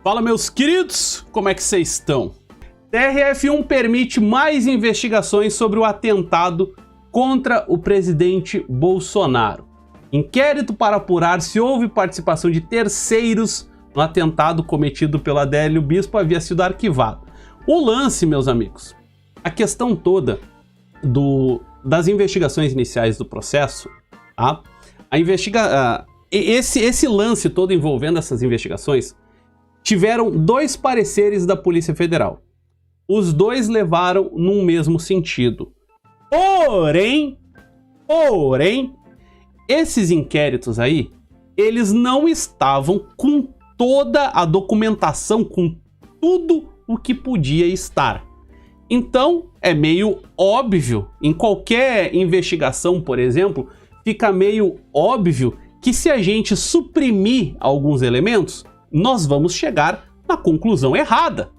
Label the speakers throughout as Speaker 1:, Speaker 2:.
Speaker 1: Fala, meus queridos, como é que vocês estão? TRF1 permite mais investigações sobre o atentado contra o presidente Bolsonaro. Inquérito para apurar se houve participação de terceiros no atentado cometido pelo Adélio Bispo havia sido arquivado. O lance, meus amigos, a questão toda das investigações iniciais do processo, tá? Esse lance todo envolvendo essas investigações tiveram dois pareceres da Polícia Federal. Os dois levaram num mesmo sentido. Porém, esses inquéritos aí, eles não estavam com toda a documentação, com tudo o que podia estar. Então, é meio óbvio, em qualquer investigação, por exemplo, fica meio óbvio que se a gente suprimir alguns elementos, nós vamos chegar na conclusão errada.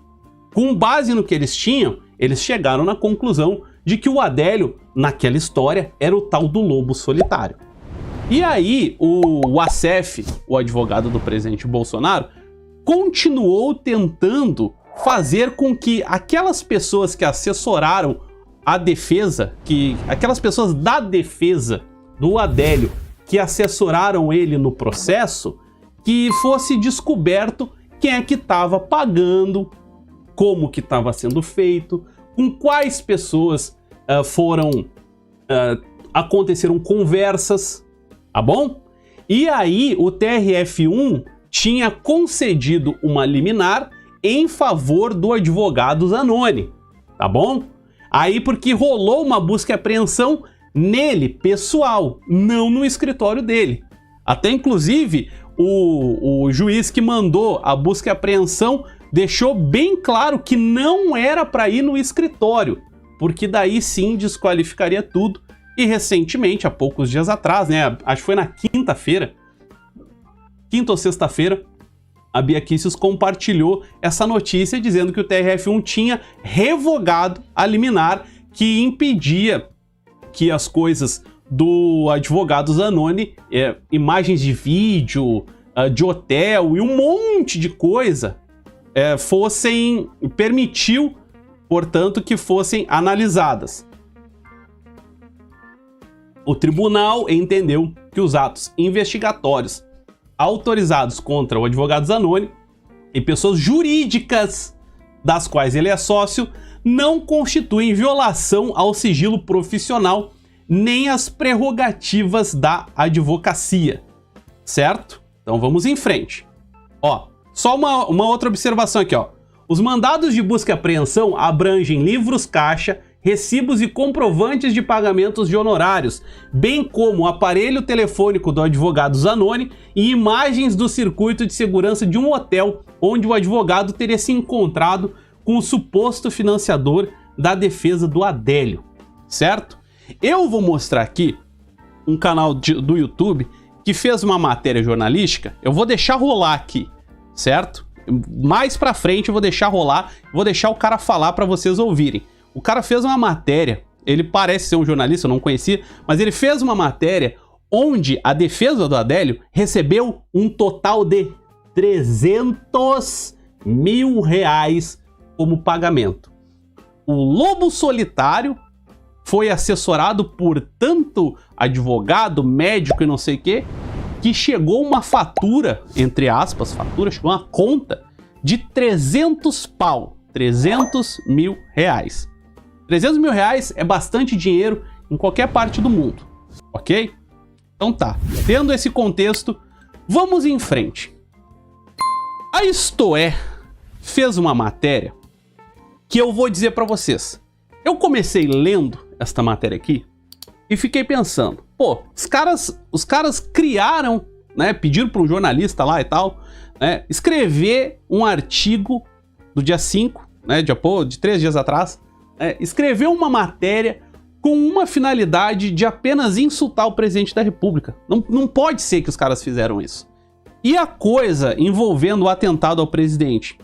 Speaker 1: Com base no que eles tinham, eles chegaram na conclusão de que o Adélio, naquela história, era o tal do lobo solitário. E aí, o Assef, o advogado do presidente Bolsonaro, continuou tentando fazer com que aquelas pessoas que assessoraram a defesa, aquelas pessoas da defesa do Adélio que assessoraram ele no processo, que fosse descoberto quem é que estava pagando, como que estava sendo feito, com quais pessoas aconteceram conversas, tá bom? E aí o TRF1 tinha concedido uma liminar em favor do advogado Zanoni, tá bom? Aí porque rolou uma busca e apreensão nele, pessoal, não no escritório dele. Até inclusive o juiz que mandou a busca e apreensão deixou bem claro que não era para ir no escritório, porque daí sim desqualificaria tudo. E recentemente, há poucos dias atrás, né, acho que foi na quinta-feira, quinta ou sexta-feira, a Bia Kicis compartilhou essa notícia dizendo que o TRF1 tinha revogado a liminar que impedia que as coisas do advogado Zanoni, imagens de vídeo, de hotel e um monte de coisa, permitiu, portanto, que fossem analisadas. O tribunal entendeu que os atos investigatórios autorizados contra o advogado Zanoni e pessoas jurídicas das quais ele é sócio não constituem violação ao sigilo profissional nem às prerrogativas da advocacia, certo? Então vamos em frente. Ó, só uma outra observação aqui, ó. Os mandados de busca e apreensão abrangem livros caixa, recibos e comprovantes de pagamentos de honorários, bem como o aparelho telefônico do advogado Zanoni e imagens do circuito de segurança de um hotel onde o advogado teria se encontrado com o suposto financiador da defesa do Adélio, certo? Eu vou mostrar aqui um canal do YouTube que fez uma matéria jornalística, eu vou deixar rolar aqui, certo? Mais pra frente eu vou deixar rolar, vou deixar o cara falar pra vocês ouvirem. O cara fez uma matéria, ele parece ser um jornalista, eu não conhecia, mas ele fez uma matéria onde a defesa do Adélio recebeu um total de 300 mil reais como pagamento. O lobo solitário foi assessorado por tanto advogado, médico e não sei o que chegou uma fatura, entre aspas, chegou uma conta de 300 mil reais. 300 mil reais é bastante dinheiro em qualquer parte do mundo, ok? Então tá, tendo esse contexto, vamos em frente. A Isto É fez uma matéria que eu vou dizer pra vocês. Eu comecei lendo esta matéria aqui e fiquei pensando, pô, os caras criaram, né, pediram para um jornalista lá e tal, né, escrever um artigo do dia 5, né, de 3 dias atrás, escreveu uma matéria com uma finalidade de apenas insultar o presidente da República. Não pode ser que os caras fizeram isso. E a coisa envolvendo o atentado ao presidente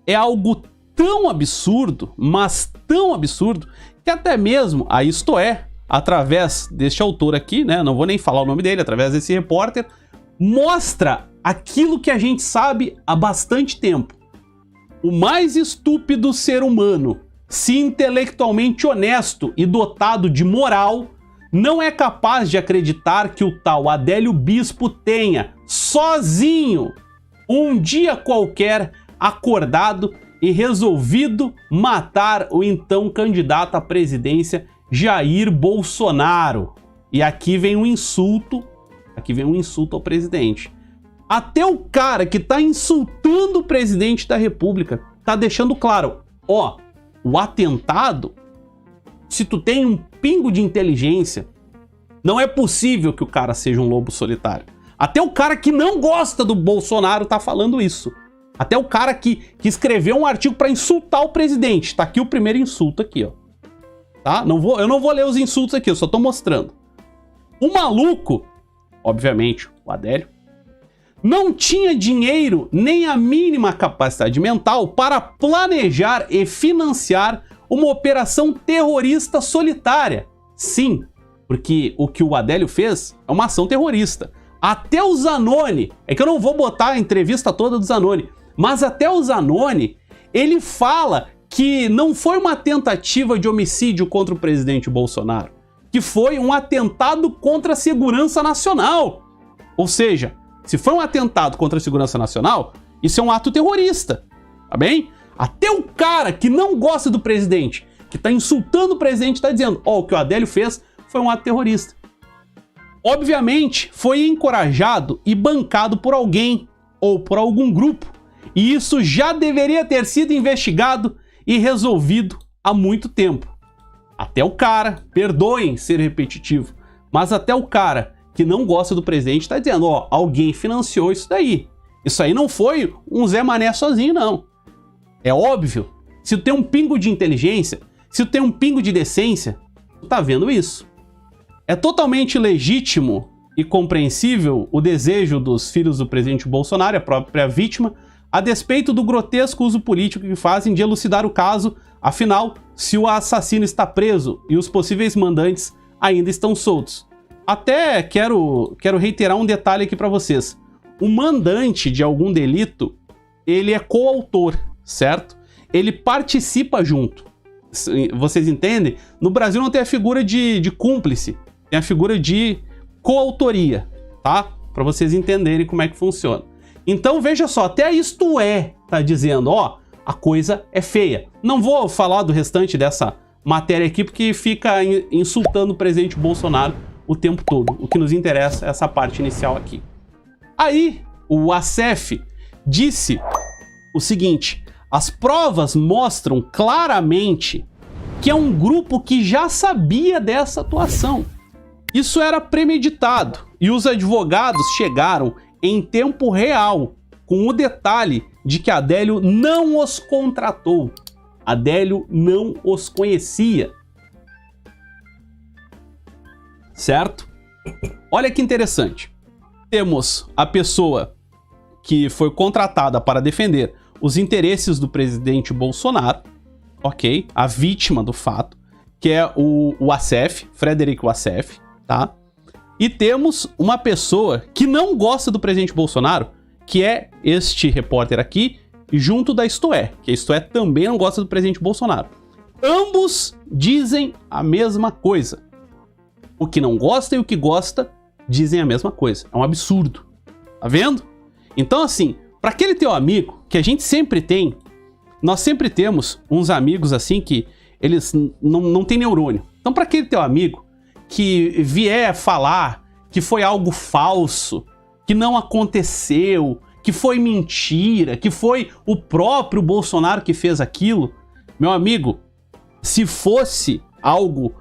Speaker 1: é algo tão absurdo, mas tão absurdo, que até mesmo a Isto É, através deste autor aqui, né, não vou nem falar o nome dele, através desse repórter, mostra aquilo que a gente sabe há bastante tempo. o mais estúpido ser humano, se intelectualmente honesto e dotado de moral, não é capaz de acreditar que o tal Adélio Bispo tenha, sozinho, um dia qualquer, acordado e resolvido matar o então candidato à presidência Jair Bolsonaro. E aqui vem um insulto ao presidente. Até o cara que tá insultando o presidente da República tá deixando claro, ó, o atentado, se tu tem um pingo de inteligência, não é possível que o cara seja um lobo solitário. Até o cara que não gosta do Bolsonaro tá falando isso. Até o cara que escreveu um artigo para insultar o presidente. Tá aqui o primeiro insulto aqui, ó. Tá? Eu não vou ler os insultos aqui, eu só tô mostrando. O maluco, obviamente, o Adélio, não tinha dinheiro nem a mínima capacidade mental para planejar e financiar uma operação terrorista solitária. Sim, porque o que o Adélio fez é uma ação terrorista. Até o Zanoni, é que eu não vou botar a entrevista toda do Zanoni, mas até o Zanoni, ele fala que não foi uma tentativa de homicídio contra o presidente Bolsonaro, que foi um atentado contra a segurança nacional. Ou seja, se foi um atentado contra a segurança nacional, isso é um ato terrorista, tá bem? Até o cara que não gosta do presidente, que tá insultando o presidente, tá dizendo, ó, o que o Adélio fez foi um ato terrorista. Obviamente, foi encorajado e bancado por alguém ou por algum grupo, e isso já deveria ter sido investigado e resolvido há muito tempo. Até o cara, perdoem ser repetitivo, mas até o cara que não gosta do presidente está dizendo, ó, alguém financiou isso daí. Isso aí não foi um Zé Mané sozinho, não. É óbvio, se tu tem um pingo de inteligência, se tu tem um pingo de decência, tu tá vendo isso. É totalmente legítimo e compreensível o desejo dos filhos do presidente Bolsonaro, a própria vítima, a despeito do grotesco uso político que fazem de elucidar o caso, afinal, se o assassino está preso e os possíveis mandantes ainda estão soltos. Até quero reiterar um detalhe aqui para vocês. O mandante de algum delito, ele é coautor, certo? Ele participa junto. Vocês entendem? No Brasil não tem a figura de cúmplice, tem a figura de coautoria, tá? Para vocês entenderem como é que funciona. Então veja só, até Isto É tá dizendo, ó, a coisa é feia. Não vou falar do restante dessa matéria aqui porque fica insultando o presidente Bolsonaro o tempo todo. O que nos interessa é essa parte inicial aqui. Aí, o ACF disse o seguinte, as provas mostram claramente que é um grupo que já sabia dessa atuação. Isso era premeditado e os advogados chegaram em tempo real com o detalhe de que Adélio não os contratou. Adélio não os conhecia. Certo? Olha que interessante. Temos a pessoa que foi contratada para defender os interesses do presidente Bolsonaro, ok? A vítima do fato, que é o Assef, Frederico Assef, tá? E temos uma pessoa que não gosta do presidente Bolsonaro, que é este repórter aqui, junto da Isto É, que a Isto É também não gosta do presidente Bolsonaro. Ambos dizem a mesma coisa. O que não gosta e o que gosta dizem a mesma coisa. É um absurdo. Tá vendo? Então, assim, para aquele teu amigo, que a gente sempre tem, nós sempre temos uns amigos assim que eles não têm neurônio. Então, para aquele teu amigo que vier falar que foi algo falso, que não aconteceu, que foi mentira, que foi o próprio Bolsonaro que fez aquilo, meu amigo, se fosse algo...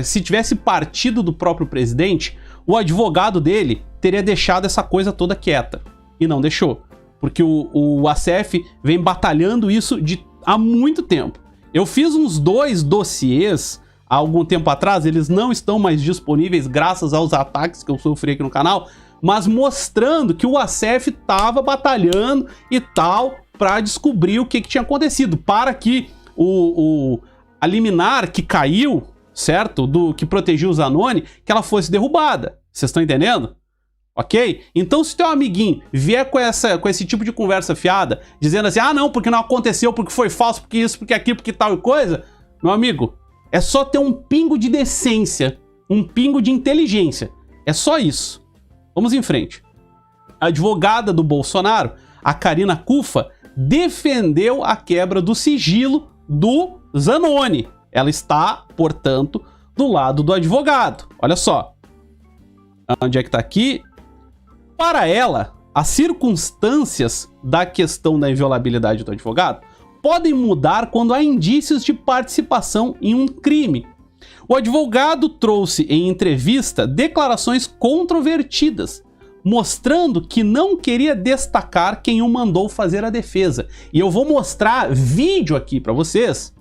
Speaker 1: se tivesse partido do próprio presidente, o advogado dele teria deixado essa coisa toda quieta. E não deixou. Porque o ACF vem batalhando isso há muito tempo. Eu fiz uns 2 dossiês há algum tempo atrás, eles não estão mais disponíveis graças aos ataques que eu sofri aqui no canal, mas mostrando que o ACF estava batalhando e tal para descobrir o que tinha acontecido, para que a liminar que caiu, certo? Do que protegia o Zanoni, que ela fosse derrubada. Vocês estão entendendo? Ok? Então se teu amiguinho vier com esse tipo de conversa fiada, dizendo assim, ah não, porque não aconteceu, porque foi falso, porque isso, porque aquilo, porque tal coisa, meu amigo, é só ter um pingo de decência, um pingo de inteligência. É só isso. Vamos em frente. A advogada do Bolsonaro, a Karina Cuffa, defendeu a quebra do sigilo do Zanoni. Ela está, portanto, do lado do advogado. Olha só. Onde é que tá aqui? Para ela, as circunstâncias da questão da inviolabilidade do advogado podem mudar quando há indícios de participação em um crime. O advogado trouxe em entrevista declarações controvertidas, mostrando que não queria destacar quem o mandou fazer a defesa. E eu vou mostrar vídeo aqui para vocês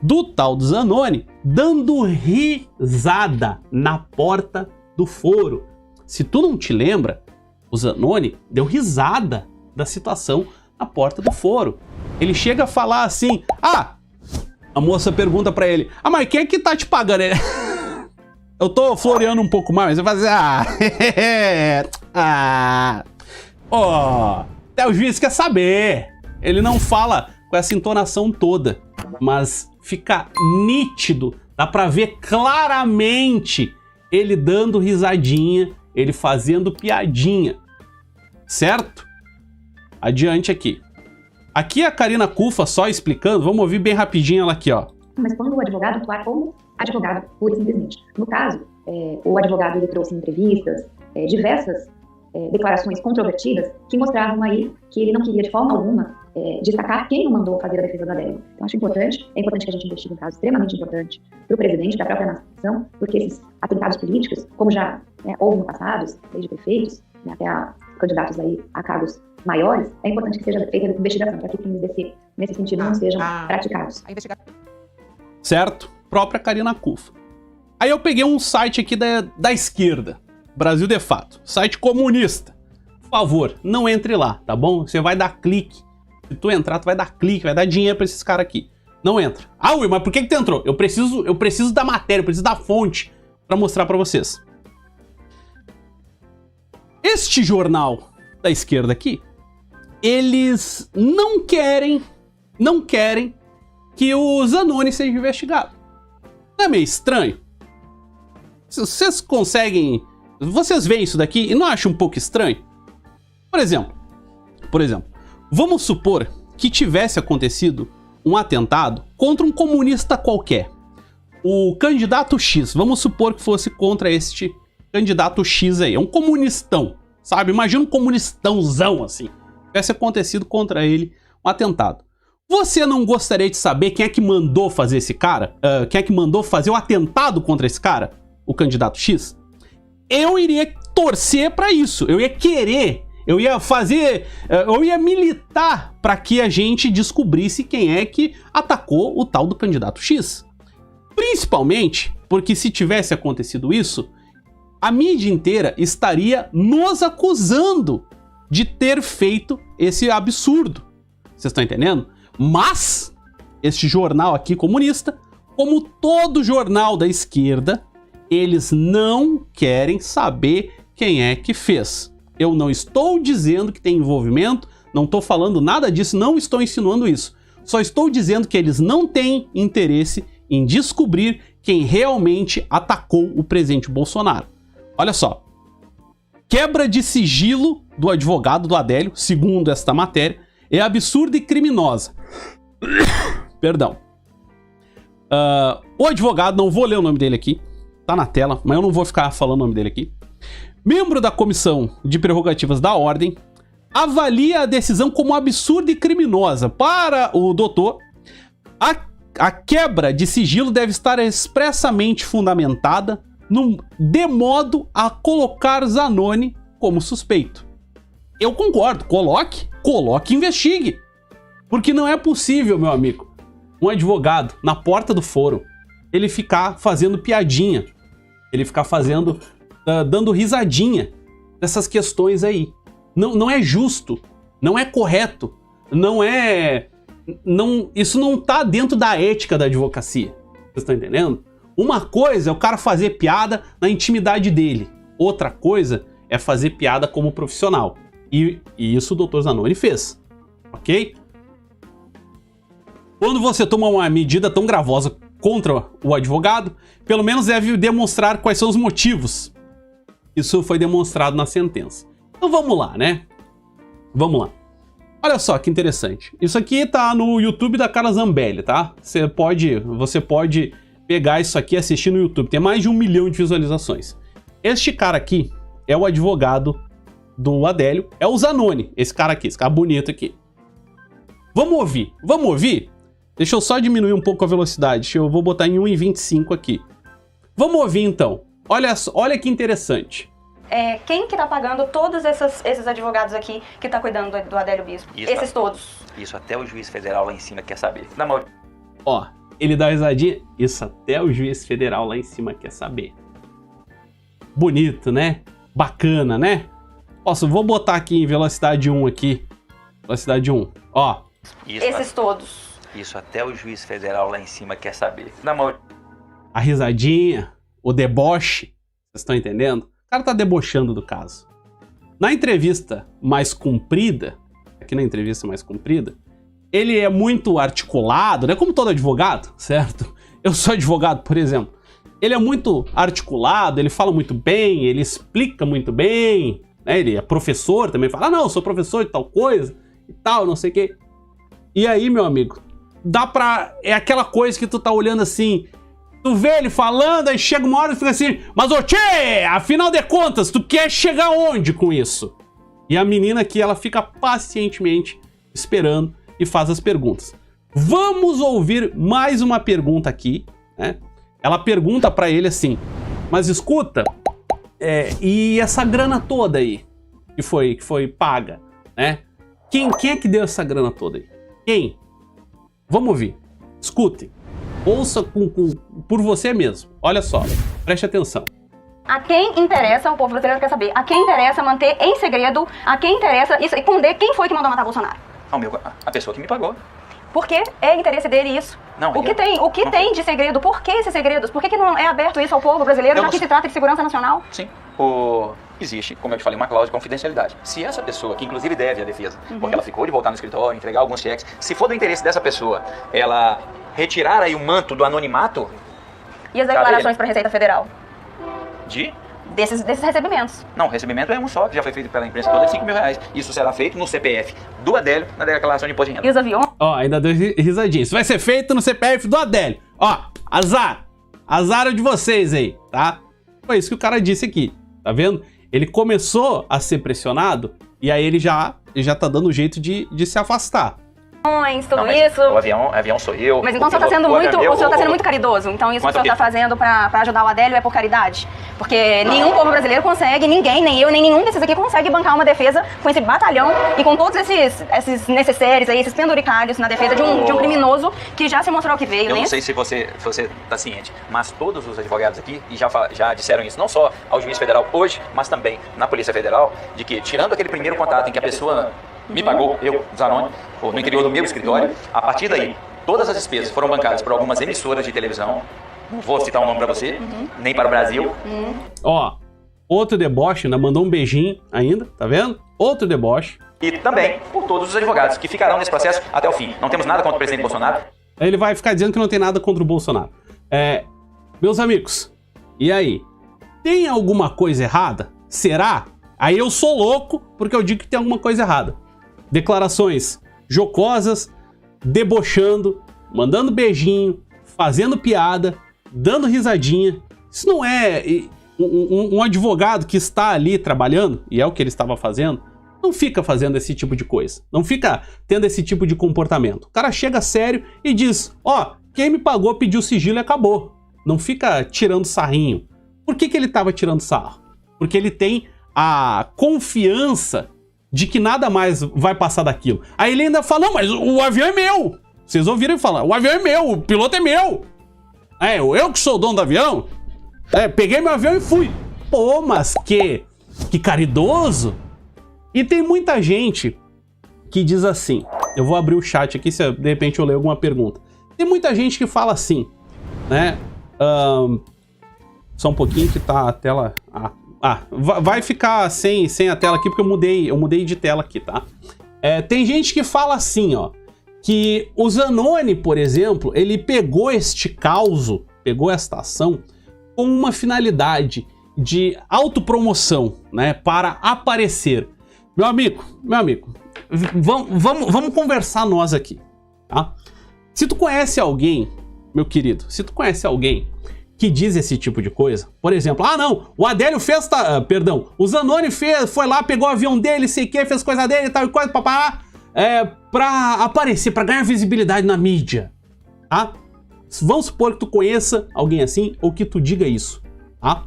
Speaker 1: do tal do Zanoni dando risada na porta do foro. Se tu não te lembra, o Zanoni deu risada da situação na porta do foro. Ele chega a falar assim, a moça pergunta pra ele, mas quem é que tá te pagando? Ele... Eu tô floreando um pouco mais, você vai dizer, até o juiz quer saber. Ele não fala com essa entonação toda, mas fica nítido, dá pra ver claramente ele dando risadinha, ele fazendo piadinha, certo? Adiante aqui. Aqui a Karina Cuffa só explicando, vamos ouvir bem rapidinho ela aqui, ó.
Speaker 2: Mas quando o advogado atuar como advogado, pura e simplesmente. No caso, o advogado ele trouxe em entrevistas diversas declarações controvertidas que mostravam aí que ele não queria de forma alguma destacar quem o mandou fazer a defesa da Adélio. Então acho importante, é importante que a gente investigue um caso extremamente importante para o presidente, para a própria nação, porque esses atentados políticos, como já houve no passado, desde prefeitos, até a candidatos aí a cargos maiores, é importante que seja feita a investigação, para que crimes nesse sentido não sejam praticados.
Speaker 1: Certo? Própria Karina Cuffa. Aí eu peguei um site aqui da esquerda, Brasil de Fato, site comunista. Por favor, não entre lá, tá bom? Você vai dar clique. Se tu entrar, tu vai dar clique, vai dar dinheiro pra esses caras aqui. Não entra. Will, mas por que tu entrou? Eu preciso da matéria, eu preciso da fonte pra mostrar pra vocês. Este jornal da esquerda aqui, eles não querem que o Zanoni seja investigado. Não é meio estranho? Vocês conseguem... Vocês veem isso daqui e não acham um pouco estranho? Por exemplo, vamos supor que tivesse acontecido um atentado contra um comunista qualquer. O candidato X, vamos supor que fosse contra este candidato X aí. É um comunistão, sabe? Imagina um comunistãozão assim. Tivesse acontecido contra ele um atentado. Você não gostaria de saber quem é que mandou fazer esse cara? Quem é que mandou fazer o atentado contra esse cara? O candidato X? Eu iria torcer pra isso. Eu ia querer, eu ia militar pra que a gente descobrisse quem é que atacou o tal do candidato X. Principalmente porque se tivesse acontecido isso, a mídia inteira estaria nos acusando de ter feito esse absurdo. Vocês estão entendendo? Mas, este jornal aqui comunista, como todo jornal da esquerda, eles não querem saber quem é que fez. Eu não estou dizendo que tem envolvimento, não estou falando nada disso, não estou insinuando isso. Só estou dizendo que eles não têm interesse em descobrir quem realmente atacou o presidente Bolsonaro. Olha só. Quebra de sigilo do advogado do Adélio, segundo esta matéria, é absurda e criminosa. Perdão. O advogado, não vou ler o nome dele aqui, tá na tela, mas eu não vou ficar falando o nome dele aqui. Membro da Comissão de Prerrogativas da Ordem, avalia a decisão como absurda e criminosa. Para o doutor, a quebra de sigilo deve estar expressamente fundamentada de modo a colocar Zanoni como suspeito. Eu concordo, coloque e investigue. Porque não é possível, meu amigo, um advogado na porta do foro, ele ficar fazendo piadinha, ele ficar dando risadinha dessas questões aí. Não é justo, não é correto, isso não tá dentro da ética da advocacia. Vocês estão entendendo? Uma coisa é o cara fazer piada na intimidade dele. Outra coisa é fazer piada como profissional. E isso o Dr. Zanoni fez, ok? Quando você toma uma medida tão gravosa contra o advogado, pelo menos deve demonstrar quais são os motivos. Isso foi demonstrado na sentença. Então vamos lá, né? Vamos lá. Olha só que interessante. Isso aqui tá no YouTube da Carla Zambelli, tá? Você pode pegar isso aqui e assistir no YouTube. Tem mais de 1 milhão de visualizações. Este cara aqui é o advogado do Adélio. É o Zanoni, esse cara bonito aqui. Vamos ouvir? Vamos ouvir? Deixa eu só diminuir um pouco a velocidade. Eu vou botar em 1,25 aqui. Vamos ouvir então. Olha que interessante.
Speaker 3: Quem que tá pagando todos esses advogados aqui que tá cuidando do Adélio Bispo? Esses todos.
Speaker 4: Isso até o juiz federal lá em cima quer saber.
Speaker 1: Ó, ele dá uma risadinha. Isso até o juiz federal lá em cima quer saber. Bonito, né? Bacana, né? Vou botar aqui em velocidade 1 aqui. Velocidade 1. Ó.
Speaker 3: Esses todos.
Speaker 4: Isso até o juiz federal lá em cima quer saber.
Speaker 1: A risadinha, o deboche. Vocês estão entendendo? O cara tá debochando do caso. Na entrevista mais comprida, aqui na entrevista mais comprida, ele é muito articulado, né? Como todo advogado, certo? Eu sou advogado, por exemplo. Ele é muito articulado, ele fala muito bem, ele explica muito bem, né? Ele é professor também, fala, não, eu sou professor de tal coisa e tal, não sei o quê. E aí, meu amigo, é aquela coisa que tu tá olhando assim, tu vê ele falando, aí chega uma hora e fica assim, mas ô tchê, afinal de contas, tu quer chegar onde com isso? E a menina aqui, ela fica pacientemente esperando e faz as perguntas. Vamos ouvir mais uma pergunta aqui, né? Ela pergunta pra ele assim, mas escuta, e essa grana toda aí, que foi paga, né? Quem é que deu essa grana toda aí? Quem? Vamos ouvir, escutem. Ouça por você mesmo. Olha só, preste atenção.
Speaker 3: A quem interessa, o povo brasileiro quer saber, a quem interessa manter em segredo, a quem interessa esconder quem foi que mandou matar Bolsonaro?
Speaker 4: A pessoa que me pagou.
Speaker 3: Porque é interesse dele isso.
Speaker 4: Não,
Speaker 3: o que tem de segredo? Por que esses segredos? Por que não é aberto isso ao povo brasileiro, já que se trata de segurança nacional?
Speaker 4: Sim. Existe, como eu te falei, uma cláusula de confidencialidade. Se essa pessoa, que inclusive deve à defesa, porque ela ficou de voltar no escritório, entregar alguns cheques, se for do interesse dessa pessoa, ela retirar aí o manto do anonimato...
Speaker 3: E as declarações para a Receita Federal? Desses recebimentos.
Speaker 4: Não, o recebimento é um só, que já foi feito pela imprensa toda, R$5 mil. Isso será feito no CPF do Adélio, na declaração de imposto de renda.
Speaker 3: E os aviões?
Speaker 1: Ó, ainda deu risadinha. Isso vai ser feito no CPF do Adélio. Ó, azar. Azar é de vocês aí, tá? Foi isso que o cara disse aqui, tá vendo? Ele começou a ser pressionado e aí ele já tá dando jeito de se afastar.
Speaker 3: Tudo isso.
Speaker 4: O avião sou eu.
Speaker 3: Mas então o senhor tá sendo muito caridoso. Então isso que o senhor tá fazendo pra ajudar o Adélio é por caridade? Porque nenhum povo brasileiro consegue, ninguém, nem eu, nem nenhum desses aqui consegue bancar uma defesa com esse batalhão e com todos esses necessários aí, esses penduricalhos na defesa de um criminoso que já se mostrou que veio,
Speaker 4: Eu
Speaker 3: né?
Speaker 4: não sei se você tá ciente, mas todos os advogados aqui já disseram isso, não só ao juiz federal hoje, mas também na Polícia Federal, de que tirando aquele primeiro contato em que a pessoa me pagou, eu, Zanoni, no interior do meu escritório, a partir daí, todas as despesas foram bancadas por algumas emissoras de televisão, não vou citar o nome pra você, nem para o Brasil.
Speaker 1: Ó, outro deboche, ainda mandou um beijinho ainda, tá vendo? Outro deboche.
Speaker 4: E também por todos os advogados que ficarão nesse processo até o fim. Não temos nada contra o presidente Bolsonaro.
Speaker 1: Aí ele vai ficar dizendo que não tem nada contra o Bolsonaro. Meus amigos, e aí? Tem alguma coisa errada? Será? Aí eu sou louco porque eu digo que tem alguma coisa errada. Declarações jocosas, debochando, mandando beijinho, fazendo piada, dando risadinha. Isso não é... Um advogado que está ali trabalhando, e é o que ele estava fazendo, não fica fazendo esse tipo de coisa. Não fica tendo esse tipo de comportamento. O cara chega sério e diz, ó, quem me pagou pediu sigilo e acabou. Não fica tirando sarrinho. Por que ele estava tirando sarro? Porque ele tem a confiança de que nada mais vai passar daquilo. Aí ele ainda fala, não, mas o avião é meu. Vocês ouviram ele falar, o avião é meu, o piloto é meu. Eu que sou o dono do avião. Peguei meu avião e fui. Pô, mas que caridoso. E tem muita gente que diz assim, eu vou abrir o chat aqui se de repente eu ler alguma pergunta. Tem muita gente que fala assim, né? Só um pouquinho que tá a tela vai ficar sem a tela aqui, porque eu mudei de tela aqui, tá? Tem gente que fala assim, ó, que o Zanoni, por exemplo, ele pegou este causo, pegou esta ação com uma finalidade de autopromoção, né, para aparecer. Meu amigo, vamos conversar nós aqui, tá? Se tu conhece alguém, meu querido, se tu conhece alguém que diz esse tipo de coisa, por exemplo, não, o Adélio fez, o Zanoni foi lá, pegou o avião dele, sei que, fez coisa dele e tal, e coisa, papá, pra aparecer, pra ganhar visibilidade na mídia, tá? Vamos supor que tu conheça alguém assim, ou que tu diga isso, tá?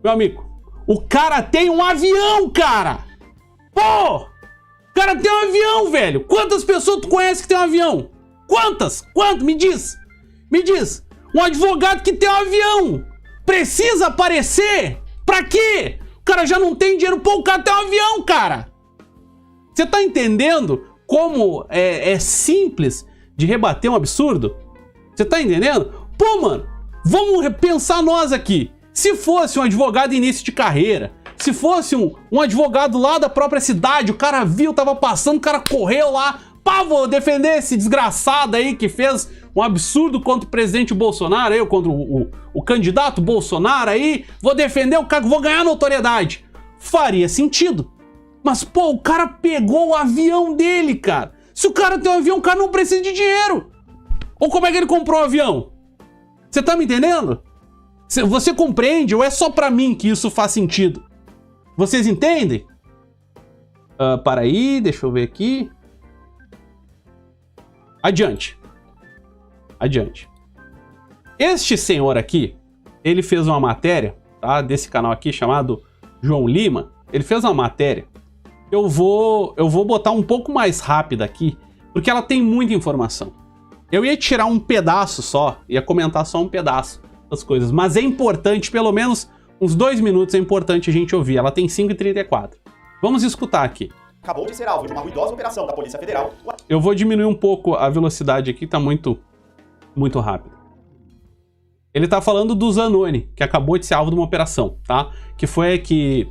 Speaker 1: Meu amigo, o cara tem um avião, cara! Pô! O cara tem um avião, velho! Quantas pessoas tu conhece que tem um avião? Quantas? Quanto? Me diz! Me diz! Um advogado que tem um avião! Precisa aparecer? Pra quê? O cara já não tem dinheiro, pô, o cara tem um avião, cara! Você tá entendendo como é simples de rebater um absurdo? Você tá entendendo? Pô, mano, vamos pensar nós aqui. Se fosse um advogado início de carreira, se fosse um advogado lá da própria cidade, o cara viu, tava passando, o cara correu lá, pá, vou defender esse desgraçado aí que fez um absurdo contra o presidente Bolsonaro, aí, contra o candidato Bolsonaro aí, vou defender o cara, vou ganhar notoriedade. Faria sentido. Mas, pô, o cara pegou o avião dele, cara. Se o cara tem um avião, o cara não precisa de dinheiro. Ou como é que ele comprou o avião? Você tá me entendendo? Você compreende ou é só pra mim que isso faz sentido? Vocês entendem? Para aí, deixa eu ver aqui. Adiante. Este senhor aqui, ele fez uma matéria, tá? Desse canal aqui chamado João Lima. Ele fez uma matéria. Eu vou botar um pouco mais rápida aqui, porque ela tem muita informação. Eu ia tirar um pedaço só, ia comentar só um pedaço das coisas, mas é importante, pelo menos uns 2 minutos é importante a gente ouvir. Ela tem 5h34. Vamos escutar aqui.
Speaker 5: Acabou de ser alvo de uma ruidosa operação da Polícia Federal.
Speaker 1: Eu vou diminuir um pouco a velocidade aqui, tá muito rápido. Ele tá falando do Zanoni, que acabou de ser alvo de uma operação, tá? Que foi a que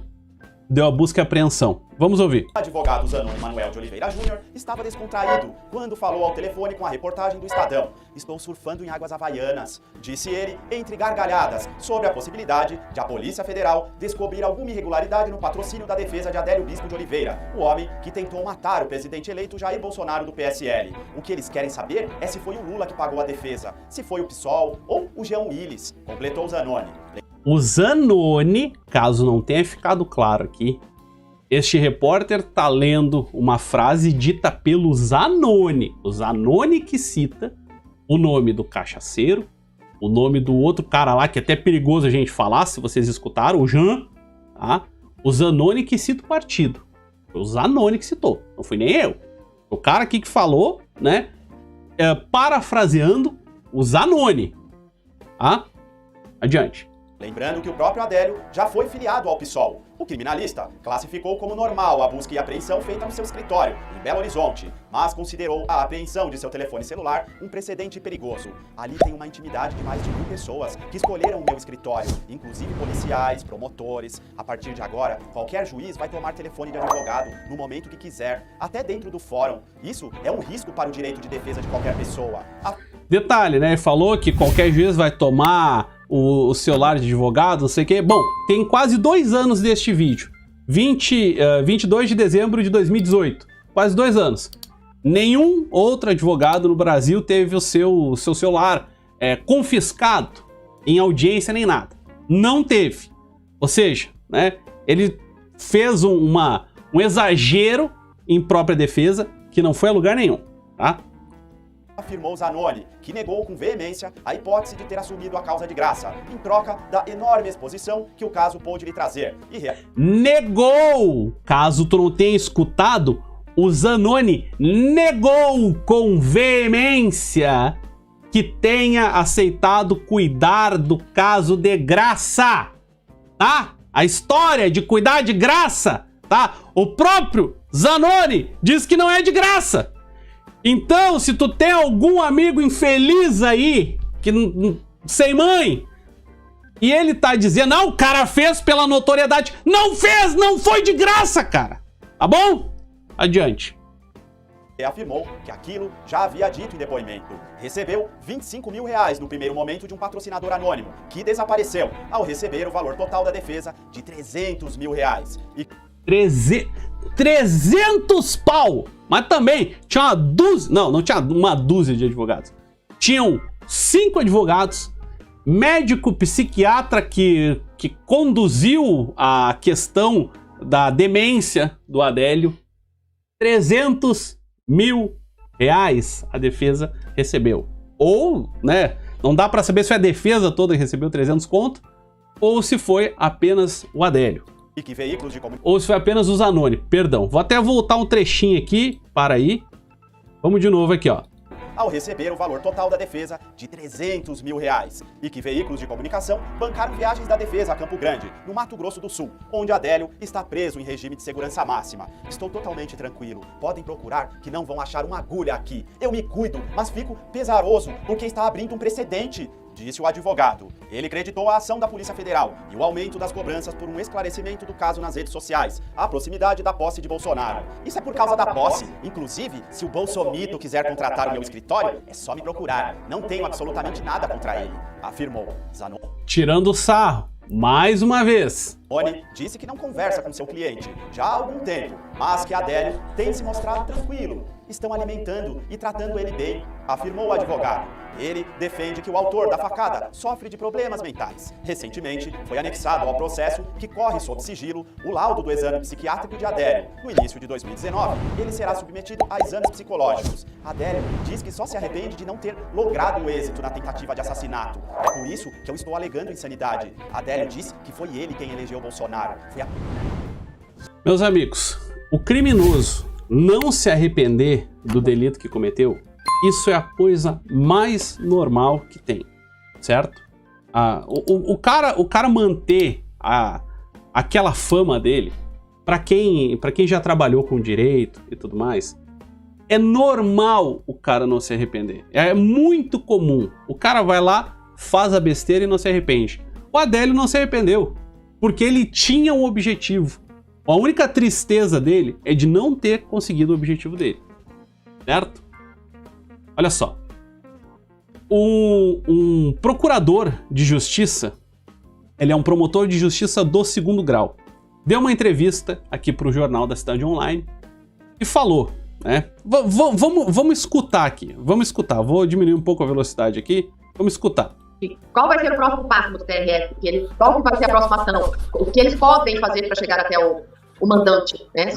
Speaker 1: deu a busca e apreensão. Vamos ouvir.
Speaker 5: O advogado Zanoni Manuel de Oliveira Júnior estava descontraído quando falou ao telefone com a reportagem do Estadão. Estou surfando em águas havaianas, disse ele, entre gargalhadas, sobre a possibilidade de a Polícia Federal descobrir alguma irregularidade no patrocínio da defesa de Adélio Bispo de Oliveira, o homem que tentou matar o presidente eleito Jair Bolsonaro do PSL. O que eles querem saber é se foi o Lula que pagou a defesa, se foi o PSOL ou o Jean Willis, completou Zanoni.
Speaker 1: O Zanoni, caso não tenha ficado claro aqui, este repórter tá lendo uma frase dita pelo Zanoni. O Zanoni que cita o nome do cachaceiro, o nome do outro cara lá, que é até perigoso a gente falar, se vocês escutaram, o Jean, tá? O Zanoni que cita o partido. Foi o Zanoni que citou, não fui nem eu. O cara aqui que falou, né, parafraseando o Zanoni. Tá? Adiante.
Speaker 5: Lembrando que o próprio Adélio já foi filiado ao PSOL. O criminalista classificou como normal a busca e apreensão feita no seu escritório, em Belo Horizonte, mas considerou a apreensão de seu telefone celular um precedente perigoso. Ali tem uma intimidade de mais de 1000 pessoas que escolheram o meu escritório, inclusive policiais, promotores. A partir de agora, qualquer juiz vai tomar telefone de advogado no momento que quiser, até dentro do fórum. Isso é um risco para o direito de defesa de qualquer pessoa.
Speaker 1: Detalhe, né? Ele falou que qualquer juiz vai tomar o celular de advogado, não sei o quê. Bom, tem quase 2 anos deste vídeo. 22 de dezembro de 2018. Quase 2 anos. Nenhum outro advogado no Brasil teve o seu celular confiscado em audiência nem nada. Não teve. Ou seja, né, ele fez um exagero em própria defesa que não foi a lugar nenhum, tá?
Speaker 5: Afirmou Zanoni, que negou com veemência a hipótese de ter assumido a causa de graça, em troca da enorme exposição que o caso pôde lhe trazer.
Speaker 1: Negou! Caso tu não tenha escutado, o Zanoni negou com veemência que tenha aceitado cuidar do caso de graça, tá? A história de cuidar de graça, tá? O próprio Zanoni diz que não é de graça. Então, se tu tem algum amigo infeliz aí, que sem mãe, E ele tá dizendo, não, o cara fez pela notoriedade. Não fez, não foi de graça, cara. Tá bom? Adiante.
Speaker 5: Afirmou que aquilo já havia dito em depoimento. Recebeu R$25 mil no primeiro momento de um patrocinador anônimo, que desapareceu ao receber o valor total da defesa de R$300 mil. E
Speaker 1: 300 pau! Mas também tinha uma dúzia... Não tinha uma dúzia de advogados. Tinham 5 advogados, médico psiquiatra que conduziu a questão da demência do Adélio. R$300 mil a defesa recebeu. Ou, né, não dá pra saber se foi a defesa toda que recebeu 300 conto, ou se foi apenas o Adélio.
Speaker 5: E que veículos de comunicação...
Speaker 1: Ou se foi apenas o Zanoni. Perdão, vou até voltar um trechinho aqui, para aí. Vamos de novo aqui, ó.
Speaker 5: Ao receber o valor total da defesa de R$300 mil. E que veículos de comunicação bancaram viagens da defesa a Campo Grande, no Mato Grosso do Sul, onde Adélio está preso em regime de segurança máxima. Estou totalmente tranquilo. Podem procurar que não vão achar uma agulha aqui. Eu me cuido, mas fico pesaroso porque está abrindo um precedente, disse o advogado. Ele creditou a ação da Polícia Federal e o aumento das cobranças por um esclarecimento do caso nas redes sociais, à proximidade da posse de Bolsonaro. Isso é por causa da posse. Inclusive, se o Bolsomito quiser contratar o meu escritório, é só me procurar. Não tenho absolutamente nada contra ele, afirmou Zanoni.
Speaker 1: Tirando o sarro, mais uma vez.
Speaker 5: Zanoni disse que não conversa com seu cliente já há algum tempo, mas que Adélio tem se mostrado tranquilo. Estão alimentando e tratando ele bem, afirmou o advogado. Ele defende que o autor da facada sofre de problemas mentais. Recentemente, foi anexado ao processo, que corre sob sigilo, o laudo do exame psiquiátrico de Adélio. No início de 2019, ele será submetido a exames psicológicos. Adélio diz que só se arrepende de não ter logrado o êxito na tentativa de assassinato. É por isso que eu estou alegando insanidade. Adélio disse que foi ele quem elegeu Bolsonaro.
Speaker 1: Meus amigos, o criminoso não se arrepender do delito que cometeu, isso é a coisa mais normal que tem, certo? O cara manter aquela fama dele, pra quem já trabalhou com direito e tudo mais, é normal o cara não se arrepender. É muito comum. O cara vai lá, faz a besteira e não se arrepende. O Adélio não se arrependeu, porque ele tinha um objetivo. A única tristeza dele é de não ter conseguido o objetivo dele, certo? Olha só, um procurador de justiça, ele é um promotor de justiça do 2º grau, deu uma entrevista aqui para o Jornal da Cidade Online e falou, né? Vamos escutar aqui, vamos escutar, vou diminuir um pouco a velocidade aqui, vamos escutar.
Speaker 6: Qual vai ser o próximo passo do TRF? Qual vai ser a próxima ação? O que eles podem fazer para chegar até o mandante, né?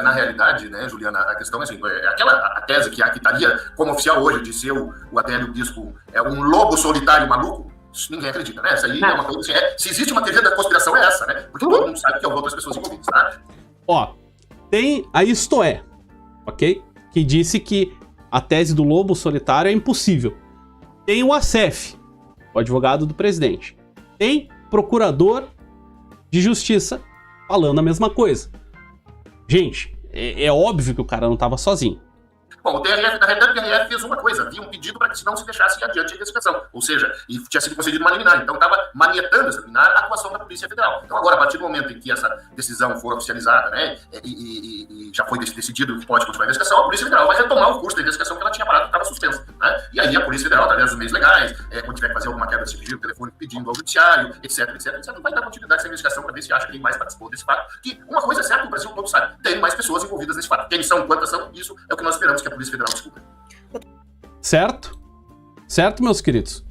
Speaker 7: Na realidade, né, Juliana, a questão é assim, a tese que estaria como oficial hoje de ser o Adélio Bispo um lobo solitário maluco, isso ninguém acredita, né? Essa aí é uma coisa assim, se existe uma teoria da conspiração é essa, né? Porque todo mundo sabe que houve outras pessoas envolvidas, tá?
Speaker 1: Ó, tem a Isto É, ok? Que disse que a tese do lobo solitário é impossível. Tem o ACEF, o advogado do presidente. Tem procurador de justiça falando a mesma coisa. Gente, é óbvio que o cara não estava sozinho.
Speaker 7: Bom, na realidade, o TRF fez uma coisa, havia um pedido para que se não se deixasse adiante a investigação, ou seja, e tinha sido concedido uma liminar, então estava manietando essa liminar a atuação da Polícia Federal. Então agora, a partir do momento em que essa decisão for oficializada, né, e já foi decidido que pode continuar a investigação, a Polícia Federal vai retomar o curso da investigação que ela tinha parado, que estava suspensa, né? E aí a Polícia Federal, através dos meios legais, quando tiver que fazer alguma quebra de sigilo, telefone pedindo ao judiciário, etc, vai dar continuidade a essa investigação para ver se acha que quem mais participou desse fato, que uma coisa é certa, o Brasil todo sabe, tem mais pessoas envolvidas nesse fato. Quem são, quantas são, isso é o que nós esperamos que a Polícia Federal descubra.
Speaker 1: Certo? Certo, meus queridos?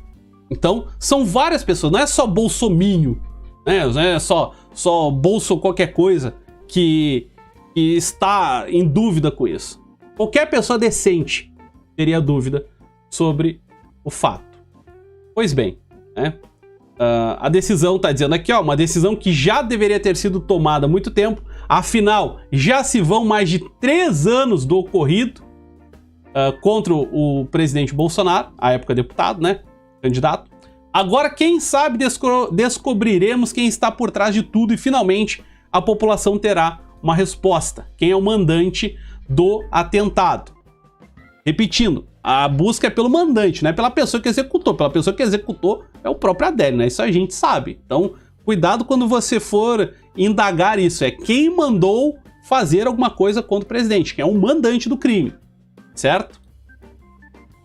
Speaker 1: Então, são várias pessoas, não é só bolsominho, né? Não é só bolso qualquer coisa que está em dúvida com isso. Qualquer pessoa decente teria dúvida sobre o fato. Pois bem, né? A decisão está dizendo aqui, ó, uma decisão que já deveria ter sido tomada há muito tempo, afinal, já se vão mais de 3 anos do ocorrido contra o presidente Bolsonaro, à época deputado, né, candidato. Agora, quem sabe descobriremos quem está por trás de tudo e finalmente a população terá uma resposta. Quem é o mandante do atentado? Repetindo, a busca é pelo mandante, não é pela pessoa que executou. Pela pessoa que executou é o próprio Adélio, né? Isso a gente sabe. Então, cuidado quando você for indagar isso. É quem mandou fazer alguma coisa contra o presidente, que é o mandante do crime, certo?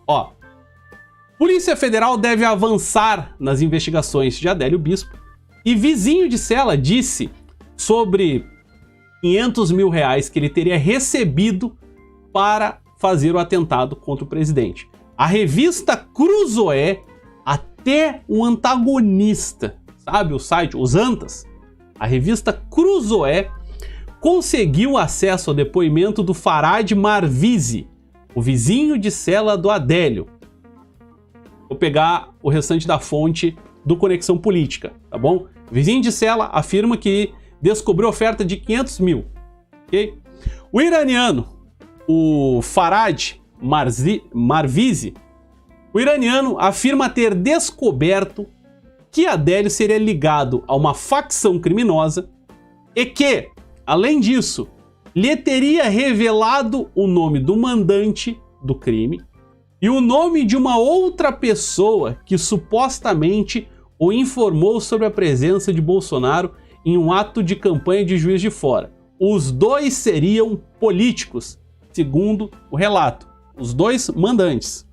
Speaker 1: Ó, Polícia Federal deve avançar nas investigações de Adélio Bispo e vizinho de cela disse sobre 500 mil reais que ele teria recebido para fazer o atentado contra o presidente. A revista Cruzoé, até o antagonista, sabe o site, os Antas, a revista Cruzoé conseguiu acesso ao depoimento do Farad Marvisi, o vizinho de cela do Adélio. Vou pegar o restante da fonte do Conexão Política, tá bom? O vizinho de cela afirma que descobriu oferta de 500 mil, ok? O iraniano, o Farad Marvisi, o iraniano afirma ter descoberto que Adélio seria ligado a uma facção criminosa e que, além disso, lhe teria revelado o nome do mandante do crime e o nome de uma outra pessoa que supostamente o informou sobre a presença de Bolsonaro em um ato de campanha de Juiz de Fora. Os dois seriam políticos, segundo o relato, os dois mandantes.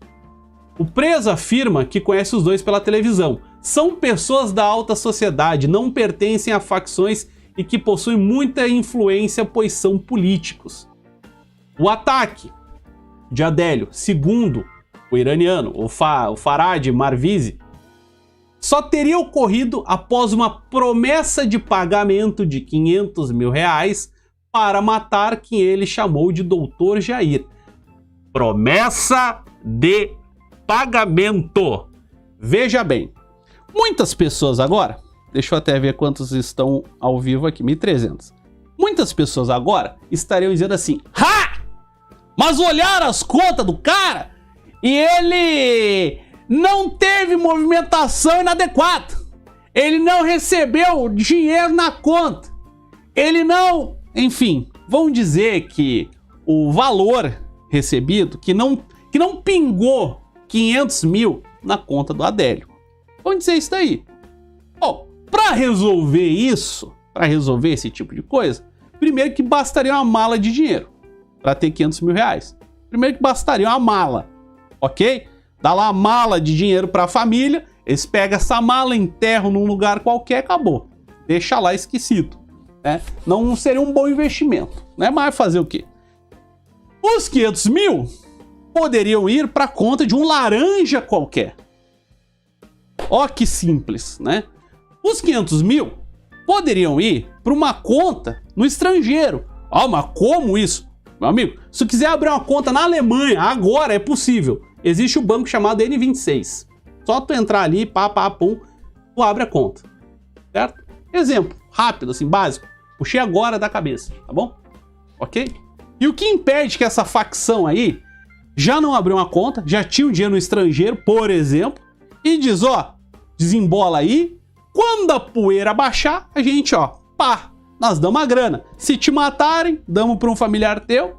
Speaker 1: O preso afirma que conhece os dois pela televisão. São pessoas da alta sociedade, não pertencem a facções e que possuem muita influência, pois são políticos. O ataque de Adélio, segundo o iraniano, o Farad Marvisi, só teria ocorrido após uma promessa de pagamento de 500 mil reais para matar quem ele chamou de Doutor Jair. Promessa de pagamento. Veja bem, muitas pessoas agora, deixa eu até ver quantos estão ao vivo aqui, 1.300. Muitas pessoas agora estariam dizendo assim: ha! Mas olharam as contas do cara e ele não teve movimentação inadequada. Ele não recebeu dinheiro na conta. Ele não... Enfim, vão dizer que o valor recebido, que não pingou 500 mil na conta do Adélio. Vão dizer isso daí. Bom, para resolver isso, para resolver esse tipo de coisa, primeiro que bastaria uma mala de dinheiro para ter 500 mil reais. Primeiro que bastaria uma mala, ok? Dá lá a mala de dinheiro para a família, eles pegam essa mala, enterram num lugar qualquer, acabou. Deixa lá esquecido, né? Não seria um bom investimento, né? Mas fazer o quê? Os 500 mil poderiam ir para a conta de um laranja qualquer. Ó que simples, né? Os 500 mil poderiam ir para uma conta no estrangeiro. Ah, mas como isso? Meu amigo, se tu quiser abrir uma conta na Alemanha, agora é possível. Existe um banco chamado N26. Só tu entrar ali, pum, tu abre a conta. Certo? Exemplo, rápido, assim, básico. Puxei agora da cabeça, tá bom? Ok? E o que impede que essa facção aí já não abriu uma conta, já tinha um dinheiro no estrangeiro, por exemplo, e diz, ó, desembola aí, quando a poeira baixar, a gente, ó, pá, nós damos a grana. Se te matarem, damos para um familiar teu.